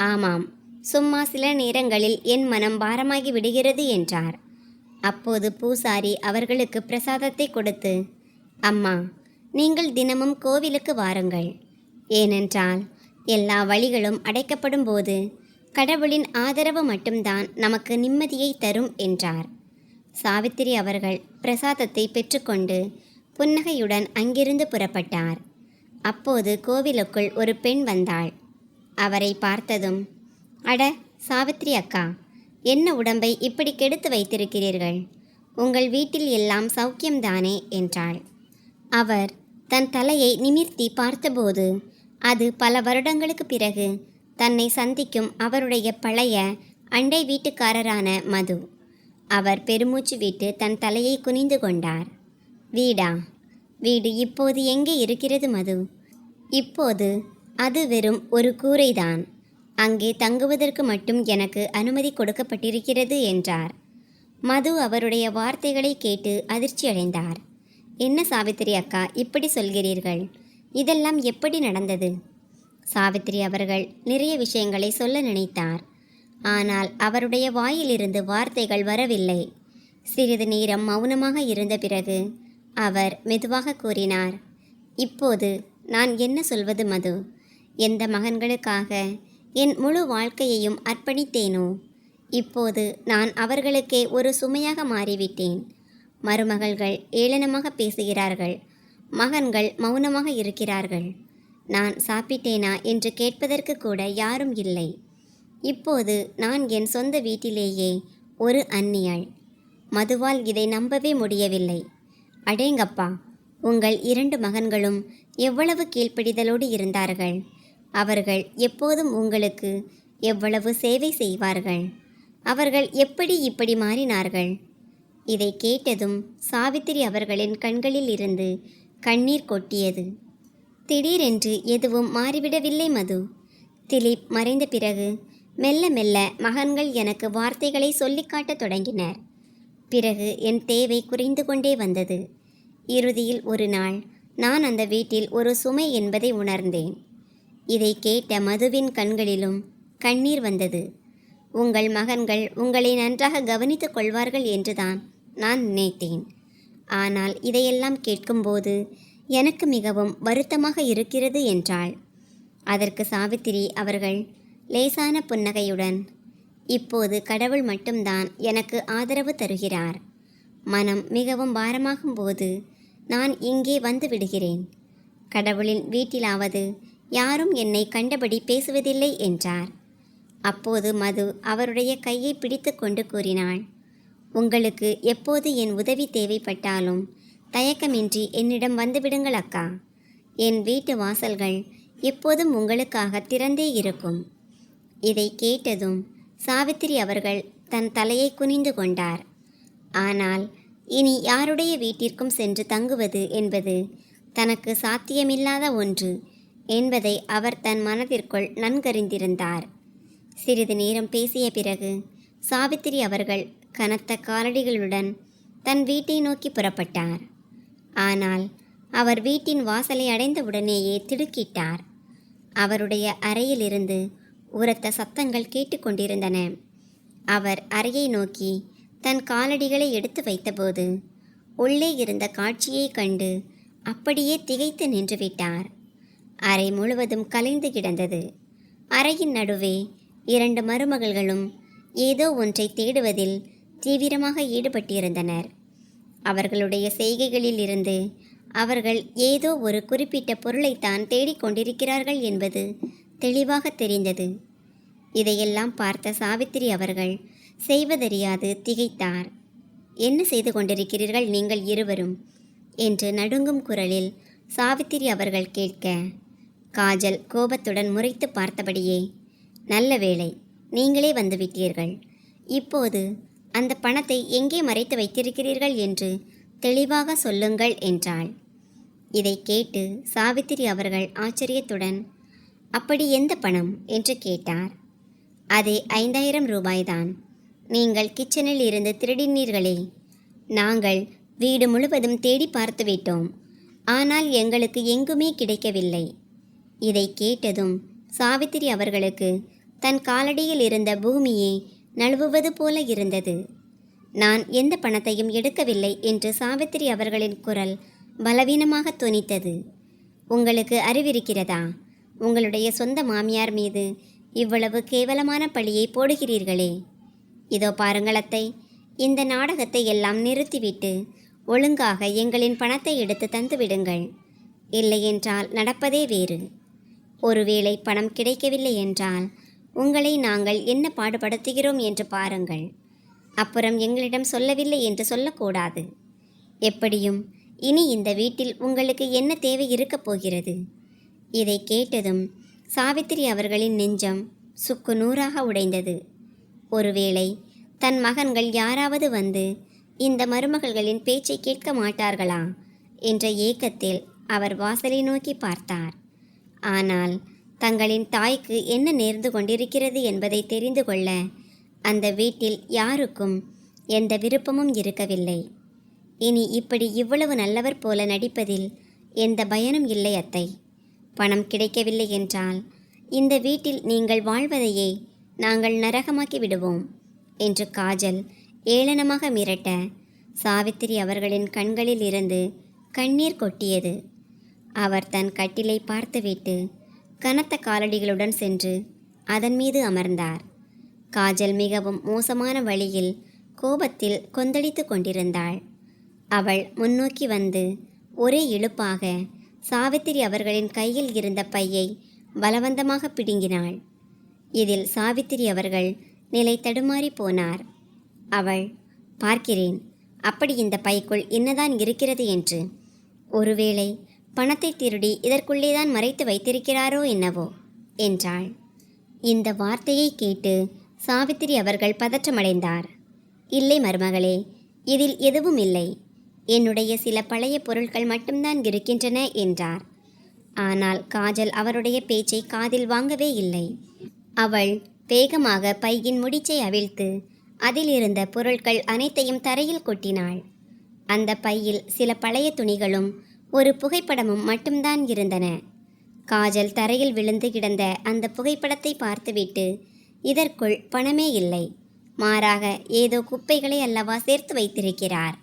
ஆமாம், சும்மா சில நேரங்களில் என் மனம் பாரமாகி விடுகிறது என்றார். அப்போது பூசாரி அவர்களுக்கு பிரசாதத்தை கொடுத்து, அம்மா, நீங்கள் தினமும் கோவிலுக்கு வாருங்கள். ஏனென்றால் எல்லா வழிகளும் அடைக்கப்படும் போது கடவுளின் ஆதரவு மட்டும்தான் நமக்கு நிம்மதியை தரும் என்றார். சாவித்திரி அவர்கள் பிரசாதத்தை பெற்றுக்கொண்டு புன்னகையுடன் அங்கிருந்து புறப்பட்டார். அப்போது கோவிலுக்குள் ஒரு பெண் வந்தாள். அவரை பார்த்ததும், அட சாவித்திரி அக்கா, என்ன உடம்பை இப்படி கெடுத்து வைத்திருக்கிறீர்கள்? உங்கள் வீட்டில் எல்லாம் சௌக்கியம்தானே என்றாள். அவர் தன் தலையை நிமிர்த்தி பார்த்தபோது அது பல வருடங்களுக்கு பிறகு தன்னை சந்திக்கும் அவருடைய பழைய அண்டை வீட்டுக்காரரான மது. அவர் பெருமூச்சு விட்டு தன் தலையை குனிந்து கொண்டார். வீடா? வீடு இப்போது எங்கே இருக்கிறது மது? இப்போது அது வெறும் ஒரு கூரைதான். அங்கே தங்குவதற்கு மட்டும் எனக்கு அனுமதி கொடுக்கப்பட்டிருக்கிறது என்றார். மது அவருடைய வார்த்தைகளை கேட்டு அதிர்ச்சியடைந்தார். என்ன சாவித்திரி அக்கா, இப்படி சொல்கிறீர்கள்? இதெல்லாம் எப்படி நடந்தது? சாவித்திரி அவர்கள் நிறைய விஷயங்களை சொல்ல நினைத்தார். ஆனால் அவருடைய வாயிலிருந்து வார்த்தைகள் வரவில்லை. சிறிது நேரம் மௌனமாக இருந்த பிறகு அவர் மெதுவாக கூறினார், இப்போது நான் என்ன சொல்வது மது? எந்த மகன்களுக்காக என் முழு வாழ்க்கையையும் அர்ப்பணித்தேனோ, இப்போது நான் அவர்களுக்கே ஒரு சுமையாக மாறிவிட்டேன். மருமகள்கள் ஏளனமாக பேசுகிறார்கள், மகன்கள் மௌனமாக இருக்கிறார்கள். நான் சாப்பிட்டேனா என்று கேட்பதற்கு கூட யாரும் இல்லை. இப்போது நான் என் சொந்த வீட்டிலேயே ஒரு அந்நியாள். மதுவால் இதை நம்பவே முடியவில்லை. அடேங்கப்பா, உங்கள் 2 மகன்களும் எவ்வளவு கீழ்ப்பிடிதலோடு இருந்தார்கள். அவர்கள் எப்போதும் உங்களுக்கு எவ்வளவு சேவை செய்வார்கள். அவர்கள் எப்படி இப்படி மாறினார்கள்? இதை கேட்டதும் சாவித்திரி அவர்களின் கண்களில் இருந்து கண்ணீர் கொட்டியது. திடீரென்று எதுவும் மாறிவிடவில்லை மது. திலீப் மறைந்த பிறகு மெல்ல மெல்ல மகன்கள் எனக்கு வார்த்தைகளை சொல்லிக்காட்டத் தொடங்கினர். பிறகு என் தேவை குறைந்து கொண்டே வந்தது. இறுதியில் ஒரு நாள் நான் அந்த வீட்டில் ஒரு சுமை என்பதை உணர்ந்தேன். இதை கேட்ட மதுவின் கண்களிலும் கண்ணீர் வந்தது. உங்கள் மகன்கள் உங்களை நன்றாக கவனித்துக் கொள்வார்கள் என்றுதான் நான் நினைத்தேன். ஆனால் இதையெல்லாம் கேட்கும்போது எனக்கு மிகவும் வருத்தமாக இருக்கிறது என்றாள். அதற்கு சாவித்திரி அவர்கள் லேசான புன்னகையுடன், இப்போது கடவுள் மட்டும்தான் எனக்கு ஆதரவு தருகிறார். மனம் மிகவும் பாரமாகும் போது நான் இங்கே வந்து விடுகிறேன். கடவுளின் வீட்டிலாவது யாரும் என்னை கண்டபடி பேசுவதில்லை என்றார். அப்போது மது அவருடைய கையை பிடித்து கொண்டு கூறினாள், உங்களுக்கு எப்போது என் உதவி தேவைப்பட்டாலும் தயக்கமின்றி என்னிடம் வந்துவிடுங்கள் அக்கா. என் வீட்டு வாசல்கள் எப்போதும் உங்களுக்காக திறந்தே இருக்கும். இதை கேட்டதும் சாவித்திரி அவர்கள் தன் தலையை குனிந்து கொண்டார். ஆனால் இனி யாருடைய வீட்டிற்கும் சென்று தங்குவது என்பது தனக்கு சாத்தியமில்லாத ஒன்று என்பதை அவர் தன் மனதிற்குள் நன்கறிந்திருந்தார். சிறிது நேரம் பேசிய பிறகு சாவித்திரி அவர்கள் கனத்த காலடிகளுடன் தன் வீட்டை நோக்கி புறப்பட்டார். ஆனால் அவர் வீட்டின் வாசலை அடைந்தவுடனேயே திடுக்கிட்டார். அவருடைய அறையிலிருந்து உரத்த சத்தங்கள் கேட்டுக்கொண்டிருந்தன. அவர் அறையை நோக்கி தன் காலடிகளை எடுத்து வைத்தபோது உள்ளே இருந்த காட்சியை கண்டு அப்படியே திகைத்து நின்றுவிட்டார். அறை முழுவதும் கலைந்து கிடந்தது. அறையின் நடுவே 2 மருமகள்களும் ஏதோ ஒன்றை தேடுவதில் தீவிரமாக ஈடுபட்டிருந்தனர். அவர்களுடைய செய்கைகளில் இருந்து அவர்கள் ஏதோ ஒரு குறிப்பிட்ட பொருளைத்தான் தேடிக்கொண்டிருக்கிறார்கள் என்பது தெளிவாக தெரிந்தது. இதையெல்லாம் பார்த்த சாவித்திரி அவர்கள் செய்வதறியாது திகைத்தார். என்ன செய்து கொண்டிருக்கிறீர்கள் நீங்கள் இருவரும் என்று நடுங்கும் குரலில் சாவித்திரி அவர்கள் கேட்க, காஜல் கோபத்துடன் முறைத்து பார்த்தபடியே, நல்ல வேளை, நீங்களே வந்துவிட்டீர்கள். இப்போது அந்த பணத்தை எங்கே மறைத்து வைத்திருக்கிறீர்கள் என்று தெளிவாக சொல்லுங்கள் என்றாள். இதை கேட்டு சாவித்திரி அவர்கள் ஆச்சரியத்துடன், அப்படி எந்த பணம் என்று கேட்டார். அது 5000 ரூபாய்தான். நீங்கள் கிச்சனில் இருந்து திருடினீர்களே, நாங்கள் வீடு முழுவதும் தேடி பார்த்து விட்டோம். ஆனால் எங்களுக்கு எங்குமே கிடைக்கவில்லை. இதை கேட்டதும் சாவித்திரி அவர்களுக்கு தன் காலடியில் இருந்த பூமியே நழுவுவது போல இருந்தது. நான் எந்த பணத்தையும் எடுக்கவில்லை என்று சாவித்திரி அவர்களின் குரல் பலவீனமாக தொனித்தது. உங்களுக்கு அறிவிருக்கிறதா? உங்களுடைய சொந்த மாமியார் மீது இவ்வளவு கேவலமான பழியை போடுகிறீர்களே. இதோ பாருங்கள் அத்தை, இந்த நாடகத்தை எல்லாம் நிறுத்திவிட்டு ஒழுங்காக எங்களின் பணத்தை எடுத்து தந்துவிடுங்கள். இல்லையென்றால் நடப்பதே வேறு. ஒருவேளை பணம் கிடைக்கவில்லை என்றால் உங்களை நாங்கள் என்ன பாடுபடுத்துகிறோம் என்று பாருங்கள். அப்புறம் எங்களிடம் சொல்லவில்லை என்று சொல்லக்கூடாது. எப்படியும் இனி இந்த வீட்டில் உங்களுக்கு என்ன தேவை இருக்கப் போகிறது? இதை கேட்டதும் சாவித்திரி அவர்களின் நெஞ்சம் சுக்கு நூறாக உடைந்தது. ஒருவேளை தன் மகன்கள் யாராவது வந்து இந்த மருமகள்களின் பேச்சை கேட்க மாட்டார்களா என்ற ஏக்கத்தில் அவர் வாசலை நோக்கி பார்த்தார். ஆனால் தங்களின் தாய்க்கு என்ன நேர்ந்து கொண்டிருக்கிறது என்பதை தெரிந்து கொள்ள அந்த வீட்டில் யாருக்கும் எந்த விருப்பமும் இருக்கவில்லை. இனி இப்படி இவ்வளவு நல்லவர் போல நடிப்பதில் எந்த பயனும் இல்லை அத்தை. பணம் கிடைக்கவில்லை என்றால் இந்த வீட்டில் நீங்கள் வாழ்வதையே நாங்கள் நரகமாக்கி விடுவோம் என்று காஜல் ஏளனமாக மிரட்ட, சாவித்திரி அவர்களின் கண்களில் இருந்து கண்ணீர் கொட்டியது. அவர் தன் கட்டிலை பார்த்துவிட்டு கனத்த காலடிகளுடன் சென்று அதன் மீது அமர்ந்தார். காஜல் மிகவும் மோசமான வழியில் கோபத்தில் கொந்தளித்து கொண்டிருந்தாள். அவள் முன்னோக்கி வந்து ஒரே இழுப்பாக சாவித்திரி அவர்களின் கையில் இருந்த பையை பலவந்தமாக பிடுங்கினாள். இதில் சாவித்திரி அவர்கள் நிலை தடுமாறி போனார். அவள், பார்க்கிறேன் அப்படி இந்த பைக்குள் என்னதான் இருக்கிறது என்று. ஒருவேளை பணத்தை திருடி இதற்குள்ளேதான் மறைத்து வைத்திருக்கிறாரோ என்னவோ என்றாள். இந்த வார்த்தையை கேட்டு சாவித்திரி அவர்கள் பதற்றமடைந்தார். இல்லை மருமகளே, இதில் எதுவும் இல்லை. என்னுடைய சில பழைய பொருட்கள் மட்டும்தான் இருக்கின்றன என்றார். ஆனால் காஜல் அவருடைய பேச்சை காதில் வாங்கவே இல்லை. அவள் வேகமாக பையின் முடிச்சை அவிழ்த்து அதில் இருந்த பொருட்கள் அனைத்தையும் தரையில் கொட்டினாள். அந்த பையில் சில பழைய துணிகளும் ஒரு புகைப்படமும் மட்டும்தான் இருந்தன. காஜல் தரையில் விழுந்து கிடந்த அந்த புகைப்படத்தை பார்த்துவிட்டு, இதற்குள் பணமே இல்லை, மாறாக ஏதோ குப்பைகளை அல்லவா சேர்த்து வைத்திருக்கிறார்.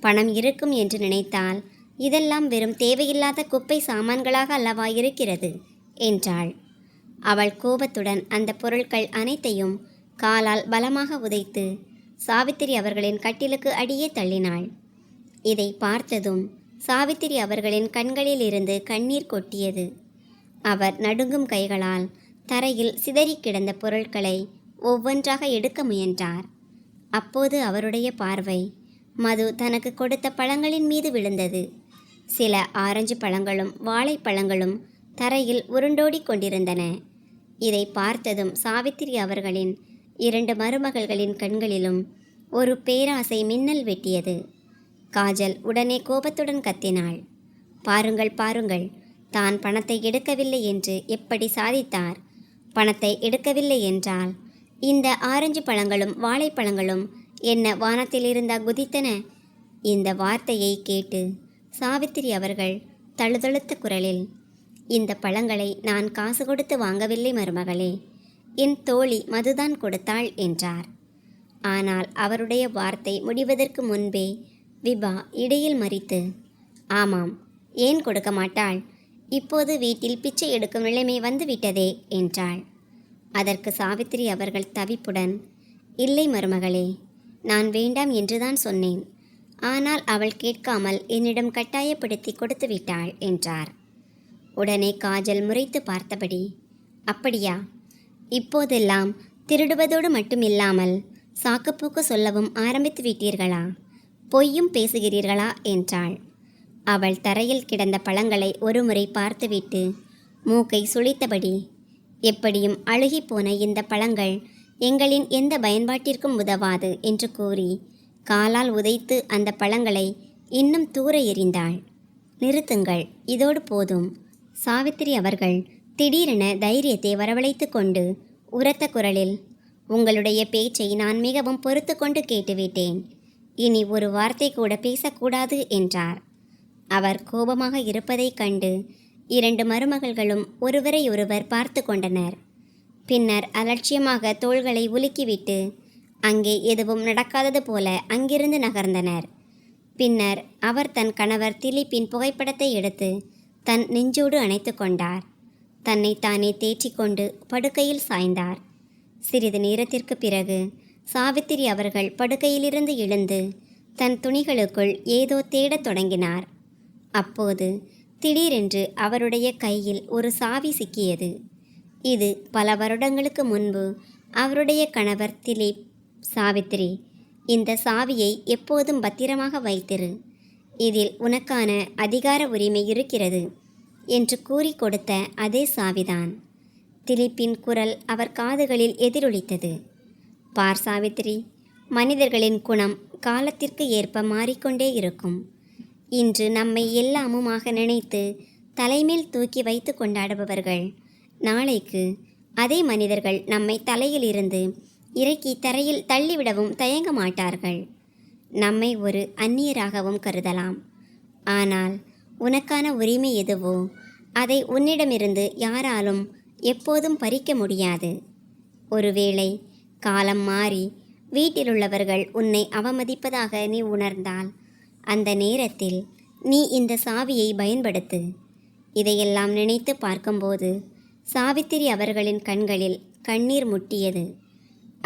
பணம் இருக்கும் என்று நினைத்தால் இதெல்லாம் வெறும் தேவையில்லாத குப்பை சாமான்களாக அல்லவா இருக்கிறது என்றாள். அவள் கோபத்துடன் அந்த பொருட்கள் அனைத்தையும் காலால் பலமாக உதைத்து சாவித்திரி அவர்களின் கட்டிலுக்கு அடியே தள்ளினாள். இதை பார்த்ததும் சாவித்திரி அவர்களின் கண்களில் இருந்து கண்ணீர் கொட்டியது. அவர் நடுங்கும் கைகளால் தரையில் சிதறி கிடந்த பொருட்களை ஒவ்வொன்றாக எடுக்க முயன்றார். அப்போது அவருடைய பார்வை மது தனக்கு கொடுத்த பழங்களின் மீது விழுந்தது. சில ஆரஞ்சு பழங்களும் வாழைப்பழங்களும் தரையில் உருண்டோடி கொண்டிருந்தன. இதை பார்த்ததும் சாவித்திரி அவர்களின் 2 மருமகள்களின் கண்களிலும் ஒரு பேராசை மின்னல் வெட்டியது. காஜல் உடனே கோபத்துடன் கத்தினாள். பாருங்கள் பாருங்கள், தான் பணத்தை எடுக்கவில்லை என்று எப்படி சாதித்தார். பணத்தை எடுக்கவில்லை என்றால் இந்த ஆரஞ்சு பழங்களும் வாழைப்பழங்களும் என்ன வானத்திலிருந்தா குதித்தன? இந்த வார்த்தையை கேட்டு சாவித்திரி அவர்கள் தழுதழுத்த குரலில், இந்த பழங்களை நான் காசு கொடுத்து வாங்கவில்லை மருமகளே, என் தோழி மதுதான் கொடுத்தாள் என்றார். ஆனால் அவருடைய வார்த்தை முடிவதற்கு முன்பே விபா இடையில் மறித்து, ஆமாம், ஏன் கொடுக்க மாட்டாள்? இப்போது வீட்டில் பிச்சை எடுக்கும் நிலைமை வந்துவிட்டதே என்றாள். அதற்கு சாவித்திரி அவர்கள் தவிப்புடன், இல்லை மருமகளே, நான் வேண்டாம் என்றுதான் சொன்னேன். ஆனால் அவள் கேட்காமல் என்னிடம் கட்டாயப்படுத்தி கொடுத்து விட்டாள் என்றார். உடனே காஜல் முறைத்து பார்த்தபடி, அப்படியா? இப்போதெல்லாம் திருடுவதோடு மட்டுமில்லாமல் சாக்குப்போக்கு சொல்லவும் ஆரம்பித்து விட்டீர்களா? பொய்யும் பேசுகிறீர்களா என்றாள். அவள் தரையில் கிடந்த பழங்களை ஒருமுறை பார்த்துவிட்டு மூக்கை சுளித்தபடி, எப்படியும் அழுகிப்போன இந்த பழங்கள் எங்களின் எந்த பயன்பாட்டிற்கும் உதவாது என்று கூறி காலால் உதைத்து அந்த பழங்களை இன்னும் தூர எறிந்தாள். நிறுத்துங்கள், இதோடு போதும். சாவித்திரி அவர்கள் திடீரென தைரியத்தை வரவழைத்து கொண்டு உரத்த குரலில், உங்களுடைய பேச்சை நான் மிகவும் பொறுத்து கொண்டு கேட்டுவிட்டேன். இனி ஒரு வார்த்தை கூட பேசக்கூடாது என்றார். அவர் கோபமாக இருப்பதைக் கண்டு 2 மருமகள்களும் ஒருவரையொருவர் பார்த்து கொண்டனர். பின்னர் அலட்சியமாக தோள்களை உலுக்கிவிட்டு அங்கே எதுவும் நடக்காதது போல அங்கிருந்து நகர்ந்தனர். பின்னர் அவர் தன் கணவர் திலீப்பின் புகைப்படத்தை எடுத்து தன் நெஞ்சோடு அணைத்து கொண்டார். தன்னை தானே தேற்றிக்கொண்டு படுக்கையில் சாய்ந்தார். சிறிது நேரத்திற்கு பிறகு சாவித்திரி அவர்கள் படுக்கையிலிருந்து எழுந்து தன் துணிகளுக்குள் ஏதோ தேடத் தொடங்கினார். அப்போது திடீரென்று அவருடைய கையில் ஒரு சாவி சிக்கியது. இது பல வருடங்களுக்கு முன்பு அவருடைய கணவர் திலீப், சாவித்திரி, இந்த சாவியை எப்போதும் பத்திரமாக வைத்திரு, இதில் உனக்கான அதிகார உரிமை இருக்கிறது என்று கூறி கொடுத்த அதே சாவிதான். திலீப்பின் குரல் அவர் காதுகளில் எதிரொலித்தது. பார் சாவித்திரி, மனிதர்களின் குணம் காலத்திற்கு ஏற்ப மாறிக்கொண்டே இருக்கும். இன்று நம்மை எல்லாமுமாக நினைத்து தலைமேல் தூக்கி வைத்து கொண்டாடுபவர்கள் நாளைக்கு அதே மனிதர்கள் நம்மை தலையிலிருந்து இறக்கி தரையில் தள்ளிவிடவும் தயங்க மாட்டார்கள். நம்மை ஒரு அந்நியராகவும் கருதலாம். ஆனால் உனக்கான உரிமை எதுவோ அதை உன்னிடமிருந்து யாராலும் எப்போதும் பறிக்க முடியாது. ஒருவேளை காலம் மாறி வீட்டிலுள்ளவர்கள் உன்னை அவமதிப்பதாக நீ உணர்ந்தால் அந்த நேரத்தில் நீ இந்த சாவியை பயன்படுத்து. இதையெல்லாம் நினைத்து பார்க்கும்போது சாவித்திரி அவர்களின் கண்களில் கண்ணீர் முட்டியது.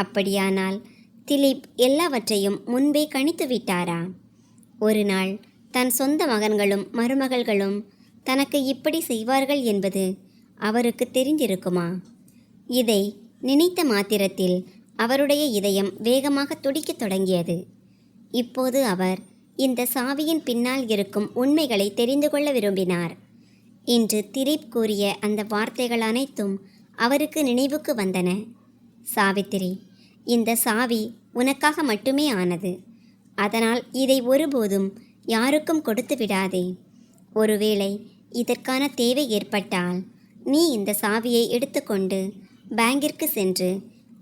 அப்படியானால் திலீப் எல்லாவற்றையும் முன்பே கணித்து விட்டாரா? ஒரு நாள் தன் சொந்த மகன்களும் மருமகள்களும் தனக்கு இப்படி செய்வார்கள் என்பது அவருக்கு தெரிந்திருக்குமா? இதை நினைத்த மாத்திரத்தில் அவருடைய இதயம் வேகமாக துடிக்கத் தொடங்கியது. இப்போது அவர் இந்த சாவியின் பின்னால் இருக்கும் உண்மைகளை தெரிந்து கொள்ள விரும்பினார். இன்று திலீப் கூறிய அந்த வார்த்தைகள் அனைத்தும் அவருக்கு நினைவுக்கு வந்தன. சாவித்திரி, இந்த சாவி உனக்காக மட்டுமே ஆனது. அதனால் இதை ஒருபோதும் யாருக்கும் கொடுத்து விடாதே. ஒருவேளை இதற்கான தேவை ஏற்பட்டால் நீ இந்த சாவியை எடுத்துக்கொண்டு பேங்கிற்கு சென்று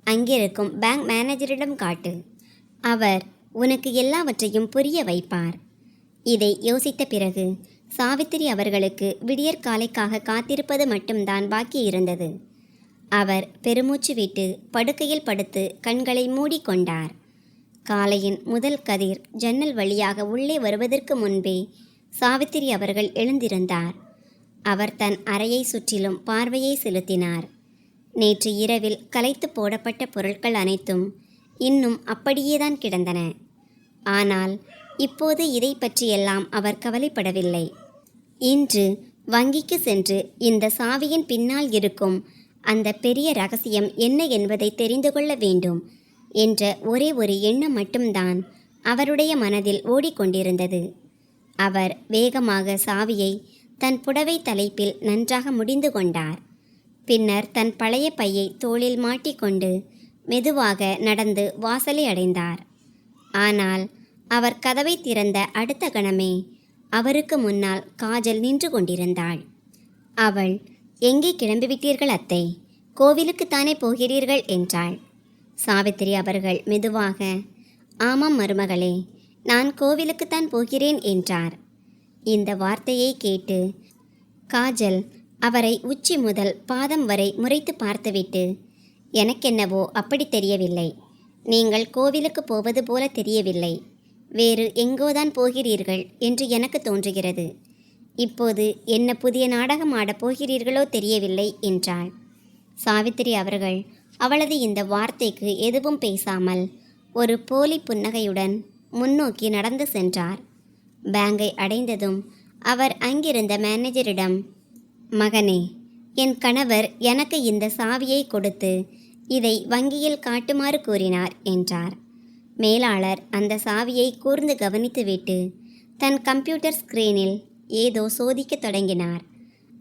அங்கிருக்கும் பேங்க் மேனேஜரிடம் காட்டு. அவர் உனக்கு எல்லாவற்றையும் புரிய வைப்பார். இதை யோசித்த பிறகு சாவித்திரி அவர்களுக்கு விடியற்காலைக்காக காத்திருப்பது மட்டும்தான் பாக்கி இருந்தது. அவர் பெருமூச்சு விட்டு படுக்கையில் படுத்து கண்களை மூடிக்கொண்டார். காலையின் முதல் கதிர் ஜன்னல் வழியாக உள்ளே வருவதற்கு முன்பே சாவித்திரி அவர்கள் எழுந்திருந்தார். அவர் தன் அறையை சுற்றிலும் பார்வையை செலுத்தினார். நேற்று இரவில் கலைத்து போடப்பட்ட பொருட்கள் அனைத்தும் இன்னும் அப்படியேதான் கிடந்தன. ஆனால் இப்போது இதை பற்றியெல்லாம் அவர் கவலைப்படவில்லை. இன்று வங்கிக்கு சென்று இந்த சாவியின் பின்னால் இருக்கும் அந்த பெரிய ரகசியம் என்ன என்பதை தெரிந்து கொள்ள வேண்டும் என்ற ஒரே ஒரு எண்ணம் மட்டும்தான் அவருடைய மனதில் ஓடிக்கொண்டிருந்தது. அவர் வேகமாக சாவியை தன் புடவை தலைப்பில் நன்றாக முடிந்து கொண்டார். பின்னர் தன் பழைய பையை தோளில் மாட்டிக்கொண்டு மெதுவாக நடந்து வாசலை அடைந்தார். ஆனால் அவர் கதவை திறந்த அடுத்த கணமே அவருக்கு முன்னால் காஜல் நின்று கொண்டிருந்தாள். அவள், "எங்கே கிளம்பிவிட்டீர்கள் அத்தை? கோவிலுக்குத்தானே போகிறீர்கள்?" என்றாள். சாவித்திரி அவர்கள் மெதுவாக, "ஆமாம் மருமகளே, நான் கோவிலுக்குத்தான் போகிறேன்" என்றார். இந்த வார்த்தையை கேட்டு காஜல் அவரை உச்சி முதல் பாதம் வரை முறைத்து பார்த்துவிட்டு, "எனக்கென்னவோ அப்படி தெரியவில்லை. நீங்கள் கோவிலுக்கு போவது போல தெரியவில்லை. வேறு எங்கோதான் போகிறீர்கள் என்று எனக்கு தோன்றுகிறது. இப்போது என்ன புதிய நாடகம் ஆடப் போகிறீர்களோ தெரியவில்லை" என்றாள். சாவித்திரி அவர்கள் அவளது இந்த வார்த்தைக்கு எதுவும் பேசாமல் ஒரு போலி புன்னகையுடன் முன்னோக்கி நடந்து சென்றார். பேங்கை அடைந்ததும் அவர் அங்கிருந்த மேனேஜரிடம், "மகனே, என் கணவர் எனக்கு இந்த சாவியை கொடுத்து இதை வங்கியில் காட்டுமாறு கூறினார்" என்றார். மேலாளர் அந்த சாவியை கூர்ந்து கவனித்துவிட்டு தன் கம்ப்யூட்டர் ஸ்கிரீனில் ஏதோ சோதிக்கத் தொடங்கினார்.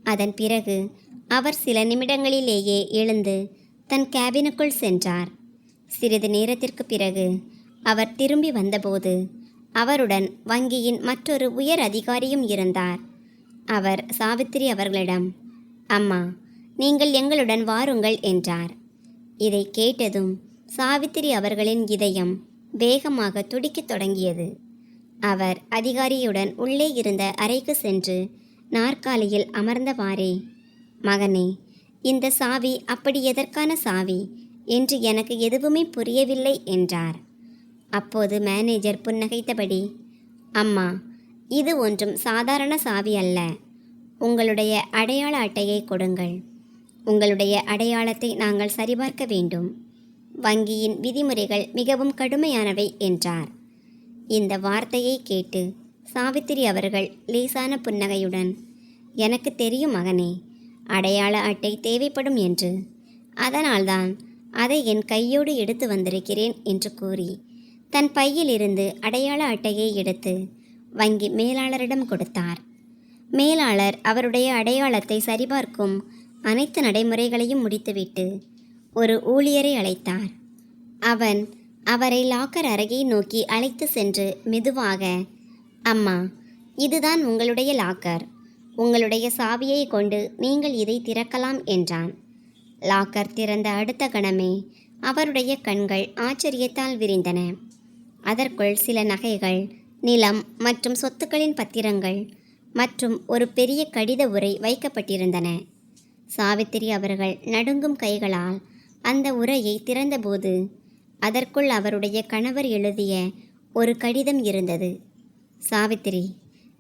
அதன் பிறகு அவர் சில நிமிடங்களிலேயே எழுந்து தன் கேபினுக்குள் சென்றார். சிறிது நேரத்திற்கு பிறகு அவர் திரும்பி வந்தபோது அவருடன் வங்கியின் மற்றொரு உயர் அதிகாரியும் இருந்தார். அவர் சாவித்திரி அவர்களிடம், "அம்மா, நீங்கள் எங்களுடன் வாருங்கள்" என்றார். இதை கேட்டதும் சாவித்திரி அவர்களின் இதயம் வேகமாக துடிக்கத் தொடங்கியது. அவர் அதிகாரியுடன் உள்ளே இருந்த அறைக்கு சென்று நாற்காலியில் அமர்ந்தவாறே, "மகனே, இந்த சாவி அப்படி எதற்கான சாவி என்று எனக்கு எதுவுமே புரியவில்லை" என்றார். அப்போது மேனேஜர் புன்னகைத்தபடி, "அம்மா, இது ஒன்றும் சாதாரண சாவி அல்ல. உங்களுடைய அடையாள அட்டையை கொடுங்கள். உங்களுடைய அடையாளத்தை நாங்கள் சரிபார்க்க வேண்டும். வங்கியின் விதிமுறைகள் மிகவும் கடுமையானவை" என்றார். இந்த வார்த்தையை கேட்டு சாவித்திரி அவர்கள் லேசான புன்னகையுடன், "எனக்கு தெரியும் மகனே, அடையாள அட்டை தேவைப்படும் என்று. அதனால்தான் அதை என் கையோடு எடுத்து வந்திருக்கிறேன்" என்று கூறி தன் பையிலிருந்து அடையாள அட்டையை எடுத்து வங்கி மேலாளரிடம் கொடுத்தார். மேலாளர் அவருடைய அடையாளத்தை சரிபார்க்கும் அனைத்து நடைமுறைகளையும் முடித்துவிட்டு ஒரு ஊழியரை அழைத்தார். அவன் அவரை லாக்கர் அறையை நோக்கி அழைத்து சென்று மெதுவாக, "அம்மா, இதுதான் உங்களுடைய லாக்கர். உங்களுடைய சாவியை கொண்டு நீங்கள் இதை திறக்கலாம்" என்றான். லாக்கர் திறந்த அடுத்த கணமே அவருடைய கண்கள் ஆச்சரியத்தால் விரிந்தன. அதற்குள் சில நகைகள், நிலம் மற்றும் சொத்துக்களின் பத்திரங்கள் மற்றும் ஒரு பெரிய கடித உரை வைக்கப்பட்டிருந்தன. சாவித்திரி அவர்கள் நடுங்கும் கைகளால் அந்த உரையை திறந்தபோது அதற்குள் அவருடைய கணவர் எழுதிய ஒரு கடிதம் இருந்தது. "சாவித்திரி,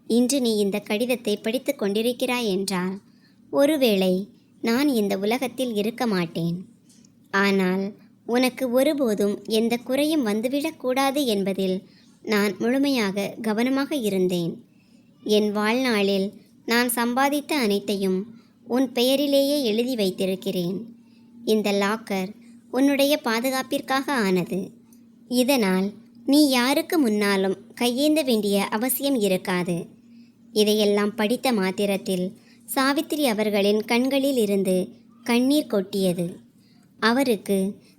இன்று நீ இந்த கடிதத்தை படித்து கொண்டிருக்கிறாய் என்றால் ஒருவேளை நான் இந்த உலகத்தில் இருக்க மாட்டேன். ஆனால் உனக்கு ஒருபோதும் எந்த குறையும் வந்துவிடக்கூடாது என்பதில் நான் முழுமையாக கவனமாக இருந்தேன். என் வாழ்நாளில் நான் சம்பாதித்த அனைத்தையும் உன் பெயரிலேயே எழுதி வைத்திருக்கிறேன். இந்த லாக்கர் உன்னுடைய பாதுகாப்பிற்காக ஆனது. இதனால் நீ யாருக்கு முன்னாலும் கையேந்த வேண்டிய அவசியம் இருக்காது." இதையெல்லாம் படித்த மாத்திரத்தில் சாவித்திரி அவர்களின் கண்களில் இருந்து கண்ணீர் கொட்டியது. அவருக்கு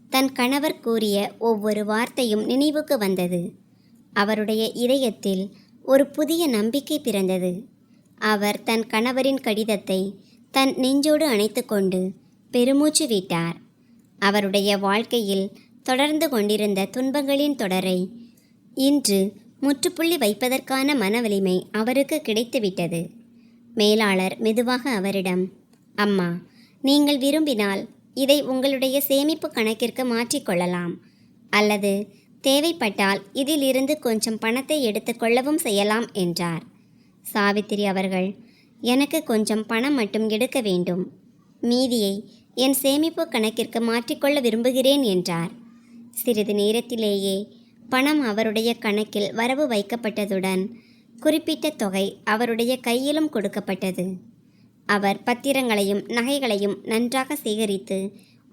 தன் கணவர் கூறிய ஒவ்வொரு வார்த்தையும் நினைவுக்கு வந்தது. அவருடைய இதயத்தில் ஒரு புதிய நம்பிக்கை பிறந்தது. அவர் தன் கணவரின் கடிதத்தை தன் நெஞ்சோடு அணைத்து கொண்டு பெருமூச்சு விட்டார். அவருடைய வாழ்க்கையில் தொடர்ந்து கொண்டிருந்த துன்பங்களின் தொடரை இன்று முற்றுப்புள்ளி வைப்பதற்கான மனவலிமை அவருக்கு கிடைத்துவிட்டது. மேலாளர் மெதுவாக அவரிடம், "அம்மா, நீங்கள் விரும்பினால் இதை உங்களுடைய சேமிப்பு கணக்கிற்கு மாற்றிக்கொள்ளலாம், அல்லது தேவைப்பட்டால் இதிலிருந்து கொஞ்சம் பணத்தை எடுத்துக்கொள்ளவும் செய்யலாம் என்றார். சாவித்திரி அவர்கள், எனக்கு கொஞ்சம் பணம் மட்டும் எடுக்க வேண்டும், மீதியை என் சேமிப்பு கணக்கிற்கு மாற்றிக்கொள்ள விரும்புகிறேன் என்றார். சிறிது நேரத்திலேயே பணம் அவருடைய கணக்கில் வரவு வைக்கப்பட்டதுடன் குறிப்பிட்ட தொகை அவருடைய கையிலும் கொடுக்கப்பட்டது. அவர் பத்திரங்களையும் நகைகளையும் நன்றாக சேகரித்து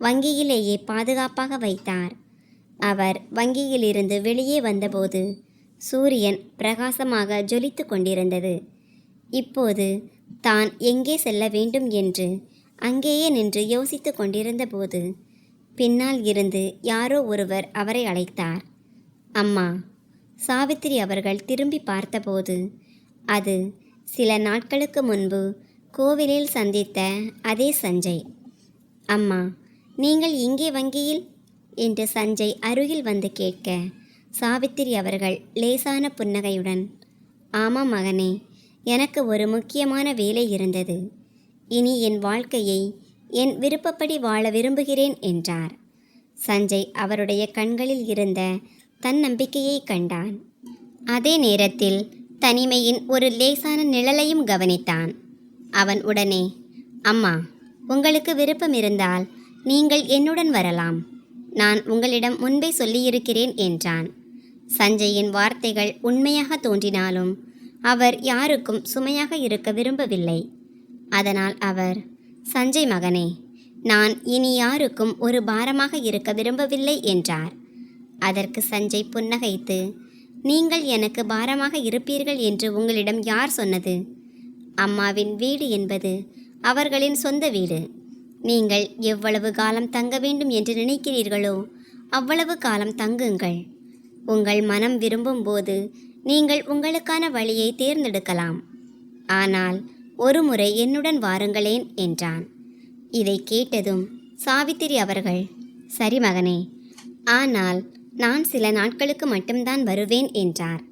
வங்கியிலேயே பாதுகாப்பாக வைத்தார். அவர் வங்கியிலிருந்து வெளியே வந்தபோது சூரியன் பிரகாசமாக ஜொலித்து கொண்டிருந்தது. இப்போது தான் எங்கே செல்ல வேண்டும் என்று அங்கேயே நின்று யோசித்து கொண்டிருந்தபோது பின்னால் இருந்து யாரோ ஒருவர் அவரை அழைத்தார். அம்மா. சாவித்திரி அவர்கள் திரும்பி பார்த்தபோது அது சில நாட்களுக்கு முன்பு கோவிலில் சந்தித்த அதே சஞ்சய். அம்மா, நீங்கள் இங்கே வங்கியில் என்று சஞ்சய் அருகில் வந்து கேட்க, சாவித்திரி அவர்கள் லேசான புன்னகையுடன், ஆமாம் மகனே, எனக்கு ஒரு முக்கியமான வேலை இருந்தது. இனி என் வாழ்க்கையை என் விருப்பப்படி வாழ விரும்புகிறேன் என்றார். சஞ்சய் அவருடைய கண்களில் இருந்த தன்னம்பிக்கையை கண்டான். அதே நேரத்தில் தனிமையின் ஒரு லேசான நிழலையும் கவனித்தான். அவன் உடனே, அம்மா, உங்களுக்கு விருப்பம் இருந்தால் நீங்கள் என்னுடன் வரலாம், நான் உங்களிடம் முன்பே சொல்லியிருக்கிறேன் என்றான். சஞ்சயின் வார்த்தைகள் உண்மையாக தோன்றினாலும் அவர் யாருக்கும் சுமையாக இருக்க விரும்பவில்லை. அதனால் அவர், சஞ்சய் மகனே, நான் இனி யாருக்கும் ஒரு பாரமாக இருக்க விரும்பவில்லை என்றார். அதற்கு சஞ்சய் புன்னகைத்து, நீங்கள் எனக்கு பாரமாக இருப்பீர்கள் என்று உங்களிடம் யார் சொன்னது? அம்மாவின் வீடு என்பது அவர்களின் சொந்த வீடு. நீங்கள் எவ்வளவு காலம் தங்க வேண்டும் என்று நினைக்கிறீர்களோ அவ்வளவு காலம் தங்குங்கள். உங்கள் மனம் விரும்பும் போது நீங்கள் உங்களுக்கான வழியை தேர்ந்தெடுக்கலாம். ஆனால் ஒரு முறை என்னுடன் வாருங்களேன் என்றான். இதை கேட்டதும் சாவித்திரி அவர்கள், சரி மகனே, ஆனால் நான் சில நாட்களுக்கு மட்டும்தான் வருவேன் என்றார்.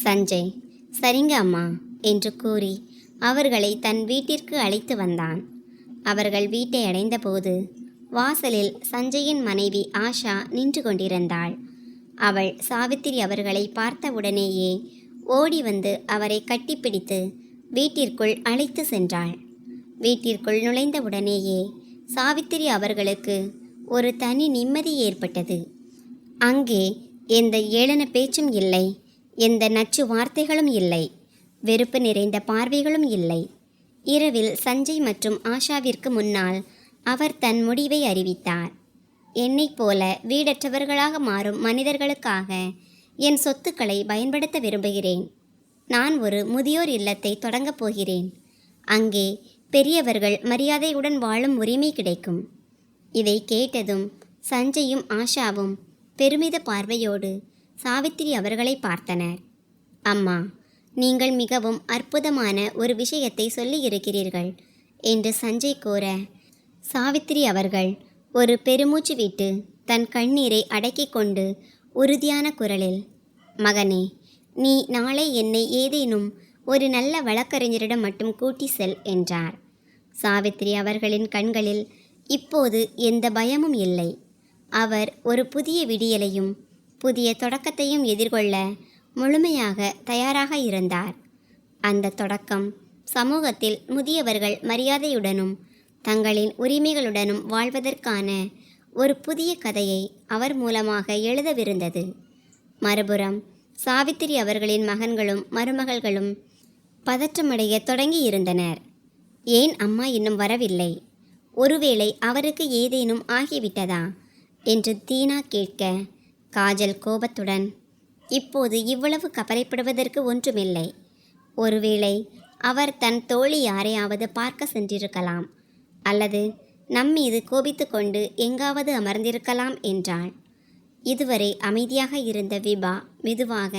சஞ்சய், சரிங்க அம்மா என்று கூறி அவர்களை தன் வீட்டிற்கு அழைத்து வந்தான். அவர்கள் வீட்டை அடைந்தபோது வாசலில் சஞ்சயின் மனைவி ஆஷா நின்று கொண்டிருந்தாள். அவள் சாவித்திரி அவர்களை பார்த்தவுடனேயே ஓடி வந்து அவரை கட்டிப்பிடித்து வீட்டிற்குள் அழைத்து சென்றாள். வீட்டிற்குள் நுழைந்தவுடனேயே சாவித்திரி அவர்களுக்கு ஒரு தனி நிம்மதி ஏற்பட்டது. அங்கே எந்த ஏளன பேச்சும் இல்லை, எந்த நச்சு வார்த்தைகளும் இல்லை, வெறுப்பு நிறைந்த பார்வைகளும் இல்லை. இரவில் சஞ்சய் மற்றும் ஆஷாவிற்கு முன்னால் அவர் தன் முடிவை அறிவித்தார். என்னைப் போல வீடற்றவர்களாக மாறும் மனிதர்களுக்காக என் சொத்துக்களை பயன்படுத்த விரும்புகிறேன். நான் ஒரு முதியோர் இல்லத்தை தொடங்கப் போகிறேன். அங்கே பெரியவர்கள் மரியாதையுடன் வாழும் உரிமை கிடைக்கும். இதை கேட்டதும் சஞ்சயும் ஆஷாவும் பெருமித பார்வையோடு சாவித்திரி அவர்களை பார்த்தனர். அம்மா, நீங்கள் மிகவும் அற்புதமான ஒரு விஷயத்தை சொல்லியிருக்கிறீர்கள் என்று சஞ்சய் கூற, சாவித்திரி அவர்கள் ஒரு பெருமூச்சு விட்டு தன் கண்ணீரை அடக்கிக் கொண்டு உறுதியான குரலில், மகனே, நீ நாளை என்னை ஏதேனும் ஒரு நல்ல வழக்கறிஞரிடம் மட்டும் கூட்டி செல் என்றார். சாவித்திரி அவர்களின் கண்களில் இப்போது எந்த பயமும் இல்லை. அவர் ஒரு புதிய விடியலையும் புதிய தொடக்கத்தையும் எதிர்கொள்ள முழுமையாக தயாராக இருந்தார். அந்த தொடக்கம் சமூகத்தில் முதியவர்கள் மரியாதையுடனும் தங்களின் உரிமைகளுடனும் வாழ்வதற்கான ஒரு புதிய கதையை அவர் மூலமாக எழுதவிருந்தது. மறுபுறம் சாவித்திரி அவர்களின் மகன்களும் மருமகள்களும் பதற்றமடைய தொடங்கி இருந்தனர். ஏன் அம்மா இன்னும் வரவில்லை? ஒருவேளை அவருக்கு ஏதேனும் ஆகிவிட்டதா என்று தீனா கேட்க, காஜல் கோபத்துடன், இப்போது இவ்வளவு கவலைப்படுவதற்கு ஒன்றுமில்லை. ஒருவேளை அவர் தன் தோழி யாரையாவது பார்க்க சென்றிருக்கலாம், அல்லது நம்மீது கோபித்து கொண்டு எங்காவது அமர்ந்திருக்கலாம் என்றாள். இதுவரை அமைதியாக இருந்த விபா மெதுவாக,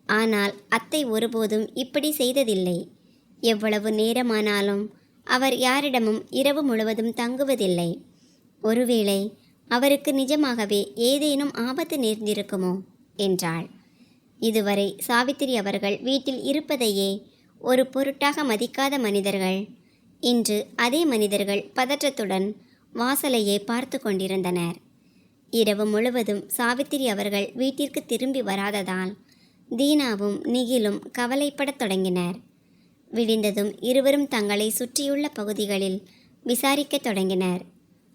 ஆனால் அத்தை ஒருபோதும் இப்படி செய்ததில்லை. எவ்வளவு நேரமானாலும் அவர் யாரிடமும் இரவு முழுவதும் தங்குவதில்லை. ஒருவேளை அவருக்கு நிஜமாகவே ஏதேனும் ஆபத்து நேர்ந்திருக்குமோ என்றாள். இதுவரை சாவித்திரி அவர்கள் வீட்டில் இருப்பதையே ஒரு பொருட்டாக மதிக்காத மனிதர்கள் இன்று அதே மனிதர்கள் பதற்றத்துடன் வாசலையே பார்த்து கொண்டிருந்தனர். இரவு முழுவதும் சாவித்திரி அவர்கள் வீட்டிற்கு திரும்பி வராததால் தீனாவும் நிகிலும் கவலைப்படத் தொடங்கினர். விடிந்ததும் இருவரும் தங்களை சுற்றியுள்ள பகுதிகளில் விசாரிக்கத் தொடங்கினர்.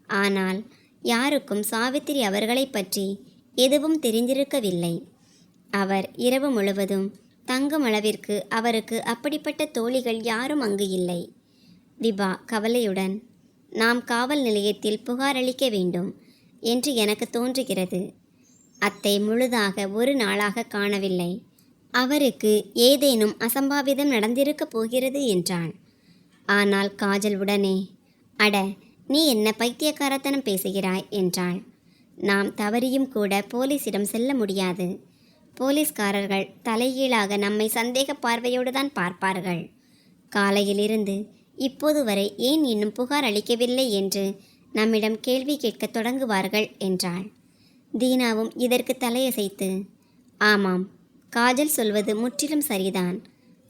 ஆனால் யாருக்கும் சாவித்திரி அவர்களை பற்றி எதுவும் தெரிந்திருக்கவில்லை. அவர் இரவு முழுவதும் தங்கும் அளவிற்கு அவருக்கு அப்படிப்பட்ட தோழிகள் யாரும் அங்கு இல்லை. விபா கவலையுடன், நாம் காவல் நிலையத்தில் புகாரளிக்க வேண்டும் என்று எனக்கு தோன்றுகிறது. அத்தை முழுதாக ஒரு நாளாக காணவில்லை. அவருக்கு ஏதேனும் அசம்பாவிதம் நடந்திருக்கப் போகிறது என்றான். ஆனால் காஜல் உடனே, அட, நீ என்ன பைத்தியக்காரத்தனம் பேசுகிறாய் என்றாள். நாம் தவறியும் கூட போலீசிடம் செல்ல முடியாது. போலீஸ்காரர்கள் தலைகீழாக நம்மை சந்தேக பார்வையோடு தான் பார்ப்பார்கள். காலையிலிருந்து இப்போது வரை ஏன் இன்னும் புகார் அளிக்கவில்லை என்று நம்மிடம் கேள்வி கேட்கத் தொடங்குவார்கள் என்றாள். தீனாவும் இதற்கு தலையசைத்து, ஆமாம், காஜல் சொல்வது முற்றிலும் சரிதான்.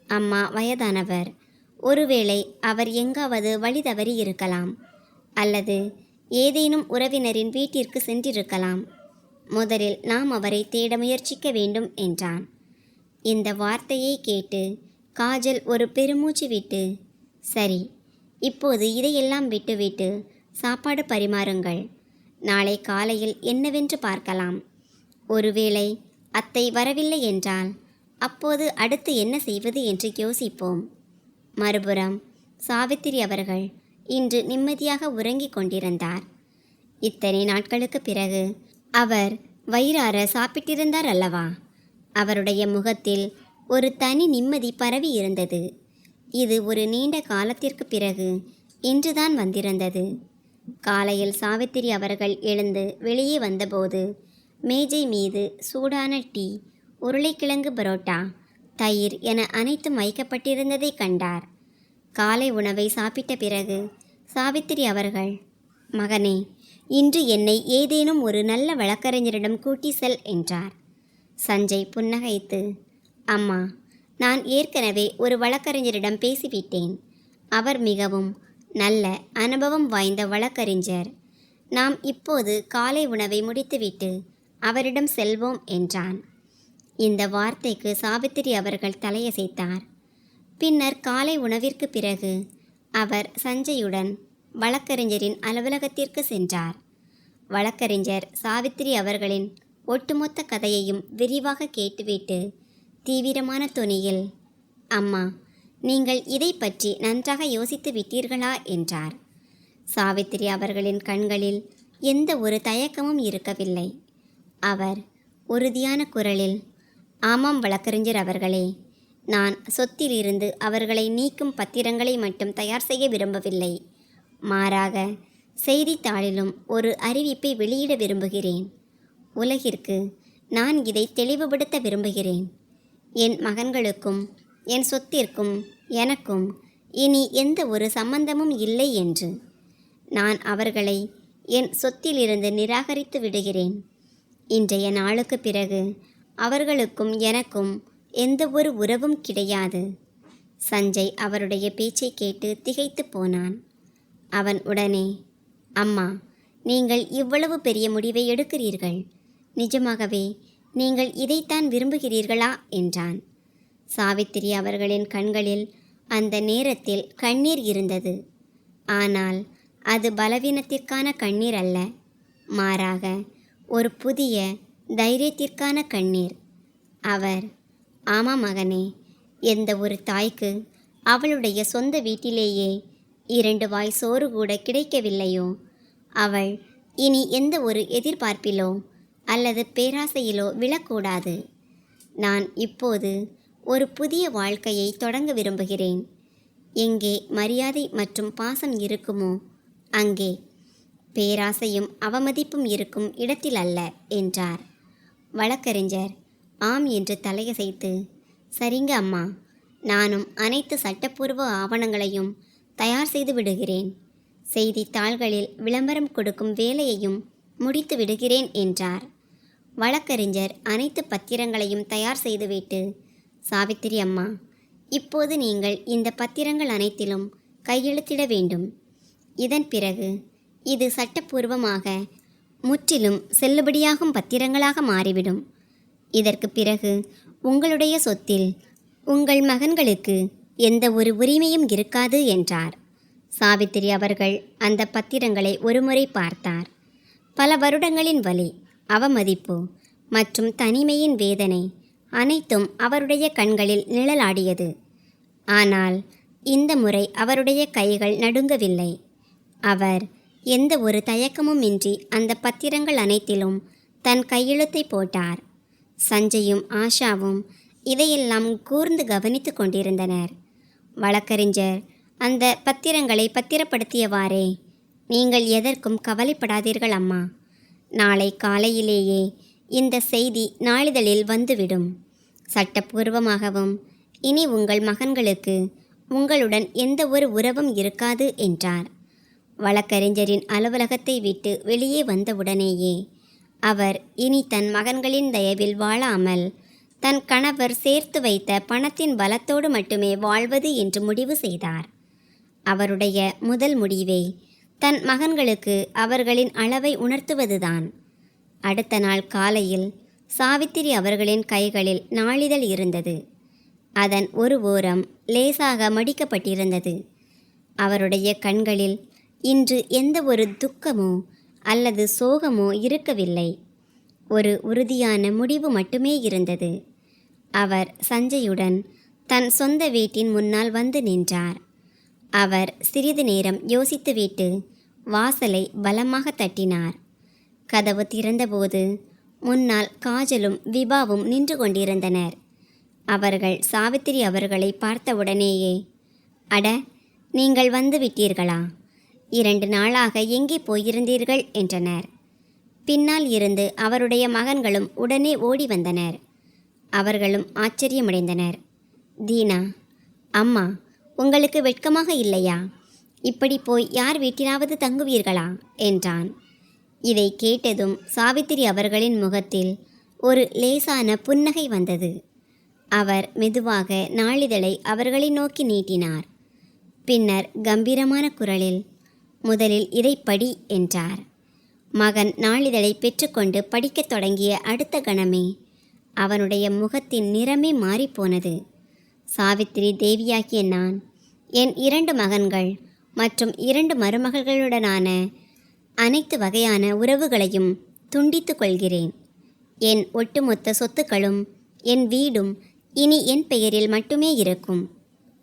அம்மா வயதானவர். ஒருவேளை அவர் எங்காவது வழி தவறி இருக்கலாம், அல்லது ஏதேனும் உறவினரின் வீட்டிற்கு சென்றிருக்கலாம். முதலில் நாம் அவரை தேட முயற்சிக்க வேண்டும் என்றான். இந்த வார்த்தையை கேட்டு காஜல் ஒரு பெருமூச்சு விட்டு, சரி, இப்போது இதையெல்லாம் விட்டுவிட்டு சாப்பாடு பரிமாறுங்கள். நாளை காலையில் என்னவென்று பார்க்கலாம். ஒருவேளை அத்தை வரவில்லை என்றால் அப்போது அடுத்து என்ன செய்வது என்று யோசிப்போம். மறுபுறம் சாவித்திரி அவர்கள் இன்று நிம்மதியாக உறங்கிக் கொண்டிருந்தார். இத்தனை நாட்களுக்கு பிறகு அவர் வயிறார சாப்பிட்டிருந்தார் அல்லவா? அவருடைய முகத்தில் ஒரு தனி நிம்மதி பரவி இருந்தது. இது ஒரு நீண்ட காலத்திற்கு பிறகு இன்றுதான் வந்திருந்தது. காலையில் சாவித்திரி அவர்கள் எழுந்து வெளியே வந்தபோது மேஜை மீது சூடான டீ, உருளைக்கிழங்கு பரோட்டா, தயிர் என அனைத்தும் வைக்கப்பட்டிருந்ததை கண்டார். காலை உணவை சாப்பிட்ட பிறகு சாவித்திரி அவர்கள், மகனே, இன்று என்னை ஏதேனும் ஒரு நல்ல வழக்கறிஞரிடம் கூட்டி செல் என்றார். சஞ்சய் புன்னகைத்து, அம்மா, நான் ஏற்கனவே ஒரு வழக்கறிஞரிடம் பேசிவிட்டேன். அவர் மிகவும் நல்ல அனுபவம் வாய்ந்த வழக்கறிஞர். நாம் இப்போது காலை உணவை முடித்துவிட்டு அவரிடம் செல்வோம் என்றான். இந்த வார்த்தைக்கு சாவித்திரி அவர்கள் தலையசைத்தார். பின்னர் காலை உணவிற்கு பிறகு அவர் சஞ்சயுடன் வழக்கறிஞரின் அலுவலகத்திற்கு சென்றார். வழக்கறிஞர் சாவித்திரி அவர்களின் ஒட்டுமொத்த கதையையும் விரிவாக கேட்டுவிட்டு தீவிரமான தொனியில், அம்மா, நீங்கள் இதை பற்றி நன்றாக யோசித்து விட்டீர்களா என்றார். சாவித்திரி அவர்களின் கண்களில் எந்த ஒரு தயக்கமும் இருக்கவில்லை. அவர் உறுதியான குரலில், ஆமாம் வழக்கறிஞர் அவர்களே, நான் சொத்திலிருந்து அவர்களை நீக்கும் பத்திரங்களை மட்டும் தயார் செய்ய விரும்பவில்லை. மாறாக செய்தித்தாளிலும் ஒரு அறிவிப்பை வெளியிட விரும்புகிறேன். உலகிற்கு நான் இதை தெளிவுபடுத்த விரும்புகிறேன். என் மகன்களுக்கும் என் சொத்திற்கும் எனக்கும் இனி எந்த ஒரு சம்பந்தமும் இல்லை என்று. நான் அவர்களை என் சொத்திலிருந்து நிராகரித்து விடுகிறேன். இன்றைய நாளுக்கு பிறகு அவர்களுக்கும் எனக்கும் எந்த ஒரு உறவும் கிடையாது. சஞ்சய் அவருடைய பேச்சை கேட்டு திகைத்து போனான். அவன் உடனே, அம்மா, நீங்கள் இவ்வளவு பெரிய முடிவை எடுக்கிறீர்கள். நிஜமாகவே நீங்கள் இதைத்தான் விரும்புகிறீர்களா என்றான். சாவித்திரி அவர்களின் கண்களில் அந்த நேரத்தில் கண்ணீர் இருந்தது. ஆனால் அது பலவீனத்திற்கான கண்ணீர் அல்ல, மாறாக ஒரு புதிய தைரியத்திற்கான கண்ணீர். அவர், ஆமாம் மகனே, எந்த ஒரு தாய்க்கு அவளுடைய சொந்த வீட்டிலேயே 2 வாய் சோறு கூட கிடைக்கவில்லையோ, அவள் இனி எந்த ஒரு எதிர்பார்ப்பிலோ அல்லது பேராசையிலோ விழக்கூடாது. நான் இப்போது ஒரு புதிய வாழ்க்கையை தொடங்க விரும்புகிறேன். எங்கே மரியாதை மற்றும் பாசம் இருக்குமோ அங்கே பேராசையும் அவமதிப்பும் இருக்கும் இடத்தில் அல்ல என்றார். வழக்கறிஞர் ஆம் என்று தலையசைத்து, சரிங்க அம்மா, நானும் அனைத்து சட்டப்பூர்வ ஆவணங்களையும் தயார் செய்து விடுகிறேன். செய்தித்தாள்களில் விளம்பரம் கொடுக்கும் வேலையையும் முடித்து விடுகிறேன் என்றார். வழக்கறிஞர் அனைத்து பத்திரங்களையும் தயார் செய்துவிட்டு, சாவித்திரி அம்மா, இப்போது நீங்கள் இந்த பத்திரங்கள் அனைத்திலும் கையெழுத்திட வேண்டும். இதன் பிறகு இது சட்டப்பூர்வமாக முற்றிலும் செல்லுபடியாகும் பத்திரங்களாக மாறிவிடும். இதற்கு பிறகு உங்களுடைய சொத்தில் உங்கள் மகன்களுக்கு எந்த ஒரு உரிமையும் இருக்காது என்றார். சாவித்திரி அவர்கள் அந்த பத்திரங்களை ஒருமுறை பார்த்தார். பல வருடங்களின் வலி, அவமதிப்பு மற்றும் தனிமையின் வேதனை அனைத்தும் அவருடைய கண்களில் நிழலாடியது. ஆனால் இந்த முறை அவருடைய கைகள் நடுங்கவில்லை. அவர் எந்த ஒரு தயக்கமும் இன்றி அந்த பத்திரங்கள் அனைத்திலும் தன் கையெழுத்தை போட்டார். சஞ்சயும் ஆஷாவும் இதையெல்லாம் கூர்ந்து கவனித்து கொண்டிருந்தனர். வழக்கறிஞர் அந்த பத்திரங்களை பத்திரப்படுத்தியவாறே, நீங்கள் எதற்கும் கவலைப்படாதீர்கள் அம்மா. நாளை காலையிலேயே இந்த செய்தி நாளிதழில் வந்துவிடும். சட்டப்பூர்வமாகவும் இனி உங்கள் மகன்களுக்கு உங்களுடன் எந்த ஒரு உறவும் இருக்காது என்றார். வழக்கறிஞரின் அலுவலகத்தை விட்டு வெளியே வந்தவுடனேயே அவர் இனி தன் மகன்களின் தயவில் வாழாமல் தன் கணவர் சேர்த்து வைத்த பணத்தின் பலத்தோடு மட்டுமே வாழ்வது என்று முடிவு செய்தார். அவருடைய முதல் முடிவே தன் மகன்களுக்கு அவர்களின் அளவை உணர்த்துவதுதான். அடுத்த நாள் காலையில் சாவித்திரி அவர்களின் கைகளில் நாளிதழ் இருந்தது. அதன் ஒரு ஓரம் லேசாக மடிக்கப்பட்டிருந்தது. அவருடைய கண்களில் இன்று எந்த ஒரு துக்கமோ அல்லது சோகமோ இருக்கவில்லை. ஒரு உறுதியான முடிவு மட்டுமே இருந்தது. அவர் சஞ்சயுடன் தன் சொந்த வீட்டின் முன்னால் வந்து நின்றார். அவர் சிறிது நேரம் யோசித்துவிட்டு வாசலை பலமாக தட்டினார். கதவு திறந்தபோது முன்னால் காஜலும் விபாவும் நின்று கொண்டிருந்தனர். அவர்கள் சாவித்திரி அவர்களை பார்த்தவுடனேயே, அட, நீங்கள் வந்து விட்டீர்களா? 2 நாளாக எங்கே போயிருந்தீர்கள் என்றனர். பின்னால் இருந்து அவருடைய மகன்களும் உடனே ஓடி வந்தனர். அவர்களும் ஆச்சரியமடைந்தனர். தீனா, அம்மா, உங்களுக்கு வெட்கமாக இல்லையா? இப்படி போய் யார் வீட்டிலாவது தங்குவீர்களா என்றான். இதை கேட்டதும் சாவித்திரி அவர்களின் முகத்தில் ஒரு லேசான புன்னகை வந்தது. அவர் மெதுவாக நாளிதழை அவர்களை நோக்கி நீட்டினார். பின்னர் கம்பீரமான குரலில், முதலில் இதை படி என்றார். மகன் நாளிதழை பெற்றுக்கொண்டு படிக்கத் தொடங்கிய அடுத்த கணமே அவனுடைய முகத்தின் நிறமே மாறிப்போனது. சாவித்திரி தேவியாகிய நான் என் 2 மகன்கள் மற்றும் 2 மருமகள்களுடனான அனைத்து வகையான உறவுகளையும் துண்டித்து கொள்கிறேன். என் ஒட்டுமொத்த சொத்துக்களும் என் வீடும் இனி என் பெயரில் மட்டுமே இருக்கும்.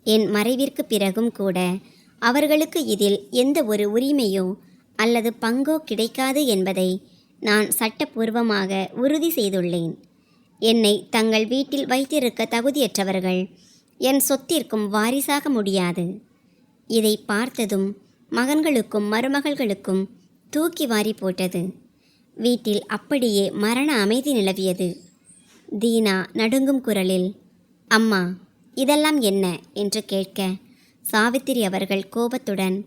என் மறைவிற்கு பிறகும் கூட அவர்களுக்கு இதில் எந்த ஒரு உரிமையோ அல்லது பங்கோ கிடைக்காது என்பதை நான் சட்டப்பூர்வமாக உறுதி செய்துள்ளேன். என்னை தங்கள் வீட்டில் வைத்திருக்க தகுதியற்றவர்கள் என் சொத்திற்கும் வாரிசாக முடியாது. இதை பார்த்ததும் மகன்களுக்கும் மருமகள்களுக்கும் தூக்கி வாரி போட்டது. வீட்டில் அப்படியே மரண அமைதி நிலவியது. தீனா நடுங்கும் குரலில், அம்மா, இதெல்லாம் என்ன என்று கேட்க, சாவித்திரி அவர்கள் கோபத்துடன்,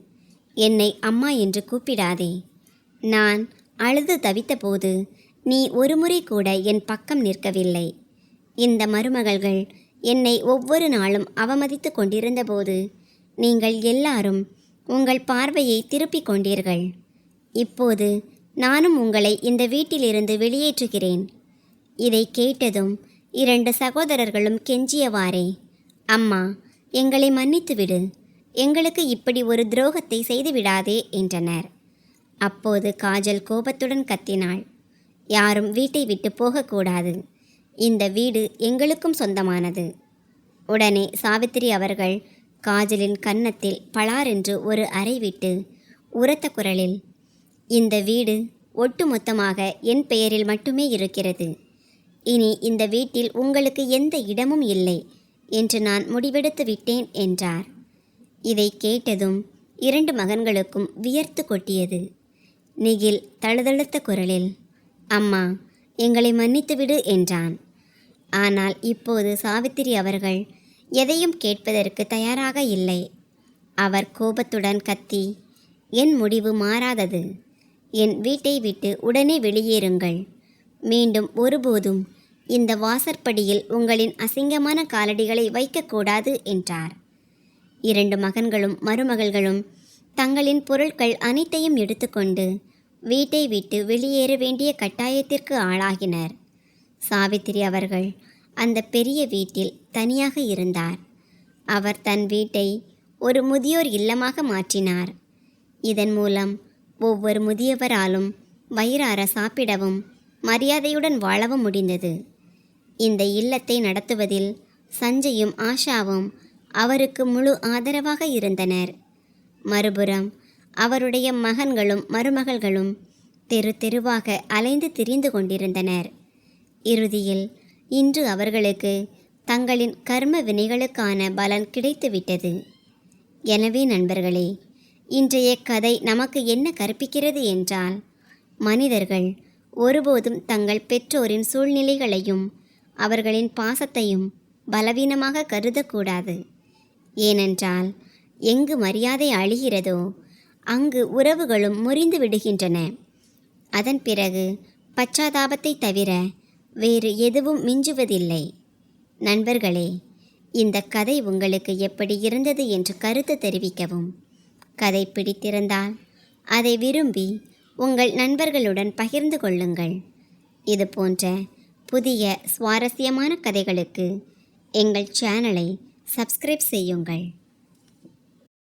என்னை அம்மா என்று கூப்பிடாதே. நான் அழுது தவித்தபோது நீ ஒருமுறை கூட என் பக்கம் நிற்கவில்லை. இந்த மருமகள்கள் என்னை ஒவ்வொரு நாளும் அவமதித்து கொண்டிருந்தபோது நீங்கள் எல்லாரும் உங்கள் பார்வையை திருப்பிக் கொண்டீர்கள். இப்போது நானும் உங்களை இந்த வீட்டிலிருந்து வெளியேற்றுகிறேன். இதை கேட்டதும் 2 சகோதரர்களும் கெஞ்சியவாறே, அம்மா, எங்களை மன்னித்துவிடு, எங்களுக்கு இப்படி ஒரு துரோகத்தை செய்து விடாதே என்றனர். அப்போது காஜல் கோபத்துடன் கத்தினாள், யாரும் வீட்டை விட்டு போகக்கூடாது. இந்த வீடு எங்களுக்கும் சொந்தமானது. உடனே சாவித்திரி அவர்கள் காஜலின் கன்னத்தில் பளாரென்று ஒரு அறை விட்டு உரத்த குரலில், இந்த வீடு ஒட்டுமொத்தமாக என் பெயரில் மட்டுமே இருக்கிறது. இனி இந்த வீட்டில் உங்களுக்கு எந்த இடமும் இல்லை என்று நான் முடிவெடுத்து விட்டேன் என்றார். இதை கேட்டதும் 2 மகன்களுக்கும் வியர்த்து கொட்டியது. நிகில் தழுதழுத்த குரலில், அம்மா, எங்களை மன்னித்துவிடு என்றான். ஆனால் இப்போது சாவித்திரி அவர்கள் எதையும் கேட்பதற்கு தயாராக இல்லை. அவர் கோபத்துடன் கத்தி, என் முடிவு மாறாதது. என் வீட்டை விட்டு உடனே வெளியேறுங்கள். மீண்டும் ஒருபோதும் இந்த வாசற்படியில் உங்களின் அசிங்கமான காலடிகளை வைக்கக்கூடாது என்றார். 2 மகன்களும் மருமகள்களும் தங்களின் பொருட்கள் அனைத்தையும் எடுத்துக்கொண்டு வீட்டை விட்டு வெளியேற வேண்டிய கட்டாயத்திற்கு ஆளாகினர். சாவித்திரி அவர்கள் அந்த பெரிய வீட்டில் தனியாக இருந்தார். அவர் தன் வீட்டை ஒரு முதியோர் இல்லமாக மாற்றினார். இதன் மூலம் ஒவ்வொரு முதியவராலும் வயிறார சாப்பிடவும் மரியாதையுடன் வாழவும் முடிந்தது. இந்த இல்லத்தை நடத்துவதில் சஞ்சயும் ஆஷாவும் அவருக்கு முழு ஆதரவாக இருந்தனர். மறுபுறம் அவருடைய மகன்களும் மருமகள்களும் தெரு தெருவாக அலைந்து திரிந்து கொண்டிருந்தனர். இறுதியில் இன்று அவர்களுக்கு தங்களின் கர்ம வினைகளுக்கான பலன் கிடைத்துவிட்டது. எனவே நண்பர்களே, இன்றைய கதை நமக்கு என்ன கற்பிக்கிறது என்றால், மனிதர்கள் ஒருபோதும் தங்கள் பெற்றோரின் சூழ்நிலைகளையும் அவர்களின் பாசத்தையும் பலவீனமாக கருதக்கூடாது. ஏனென்றால் எங்கு மரியாதை அழிகிறதோ அங்கு உறவுகளும் முறிந்து விடுகின்றன. அதன் பிறகு பச்சாதாபத்தை தவிர வேறு எதுவும் மிஞ்சுவதில்லை. நண்பர்களே, இந்த கதை உங்களுக்கு எப்படி இருந்தது என்று கருத்து தெரிவிக்கவும். கதை பிடித்திருந்தால் அதை விரும்பி உங்கள் நண்பர்களுடன் பகிர்ந்து கொள்ளுங்கள். இது போன்ற புதிய சுவாரஸ்யமான கதைகளுக்கு எங்கள் சேனலை சப்ஸ்கிரைப் செய்யுங்கள்.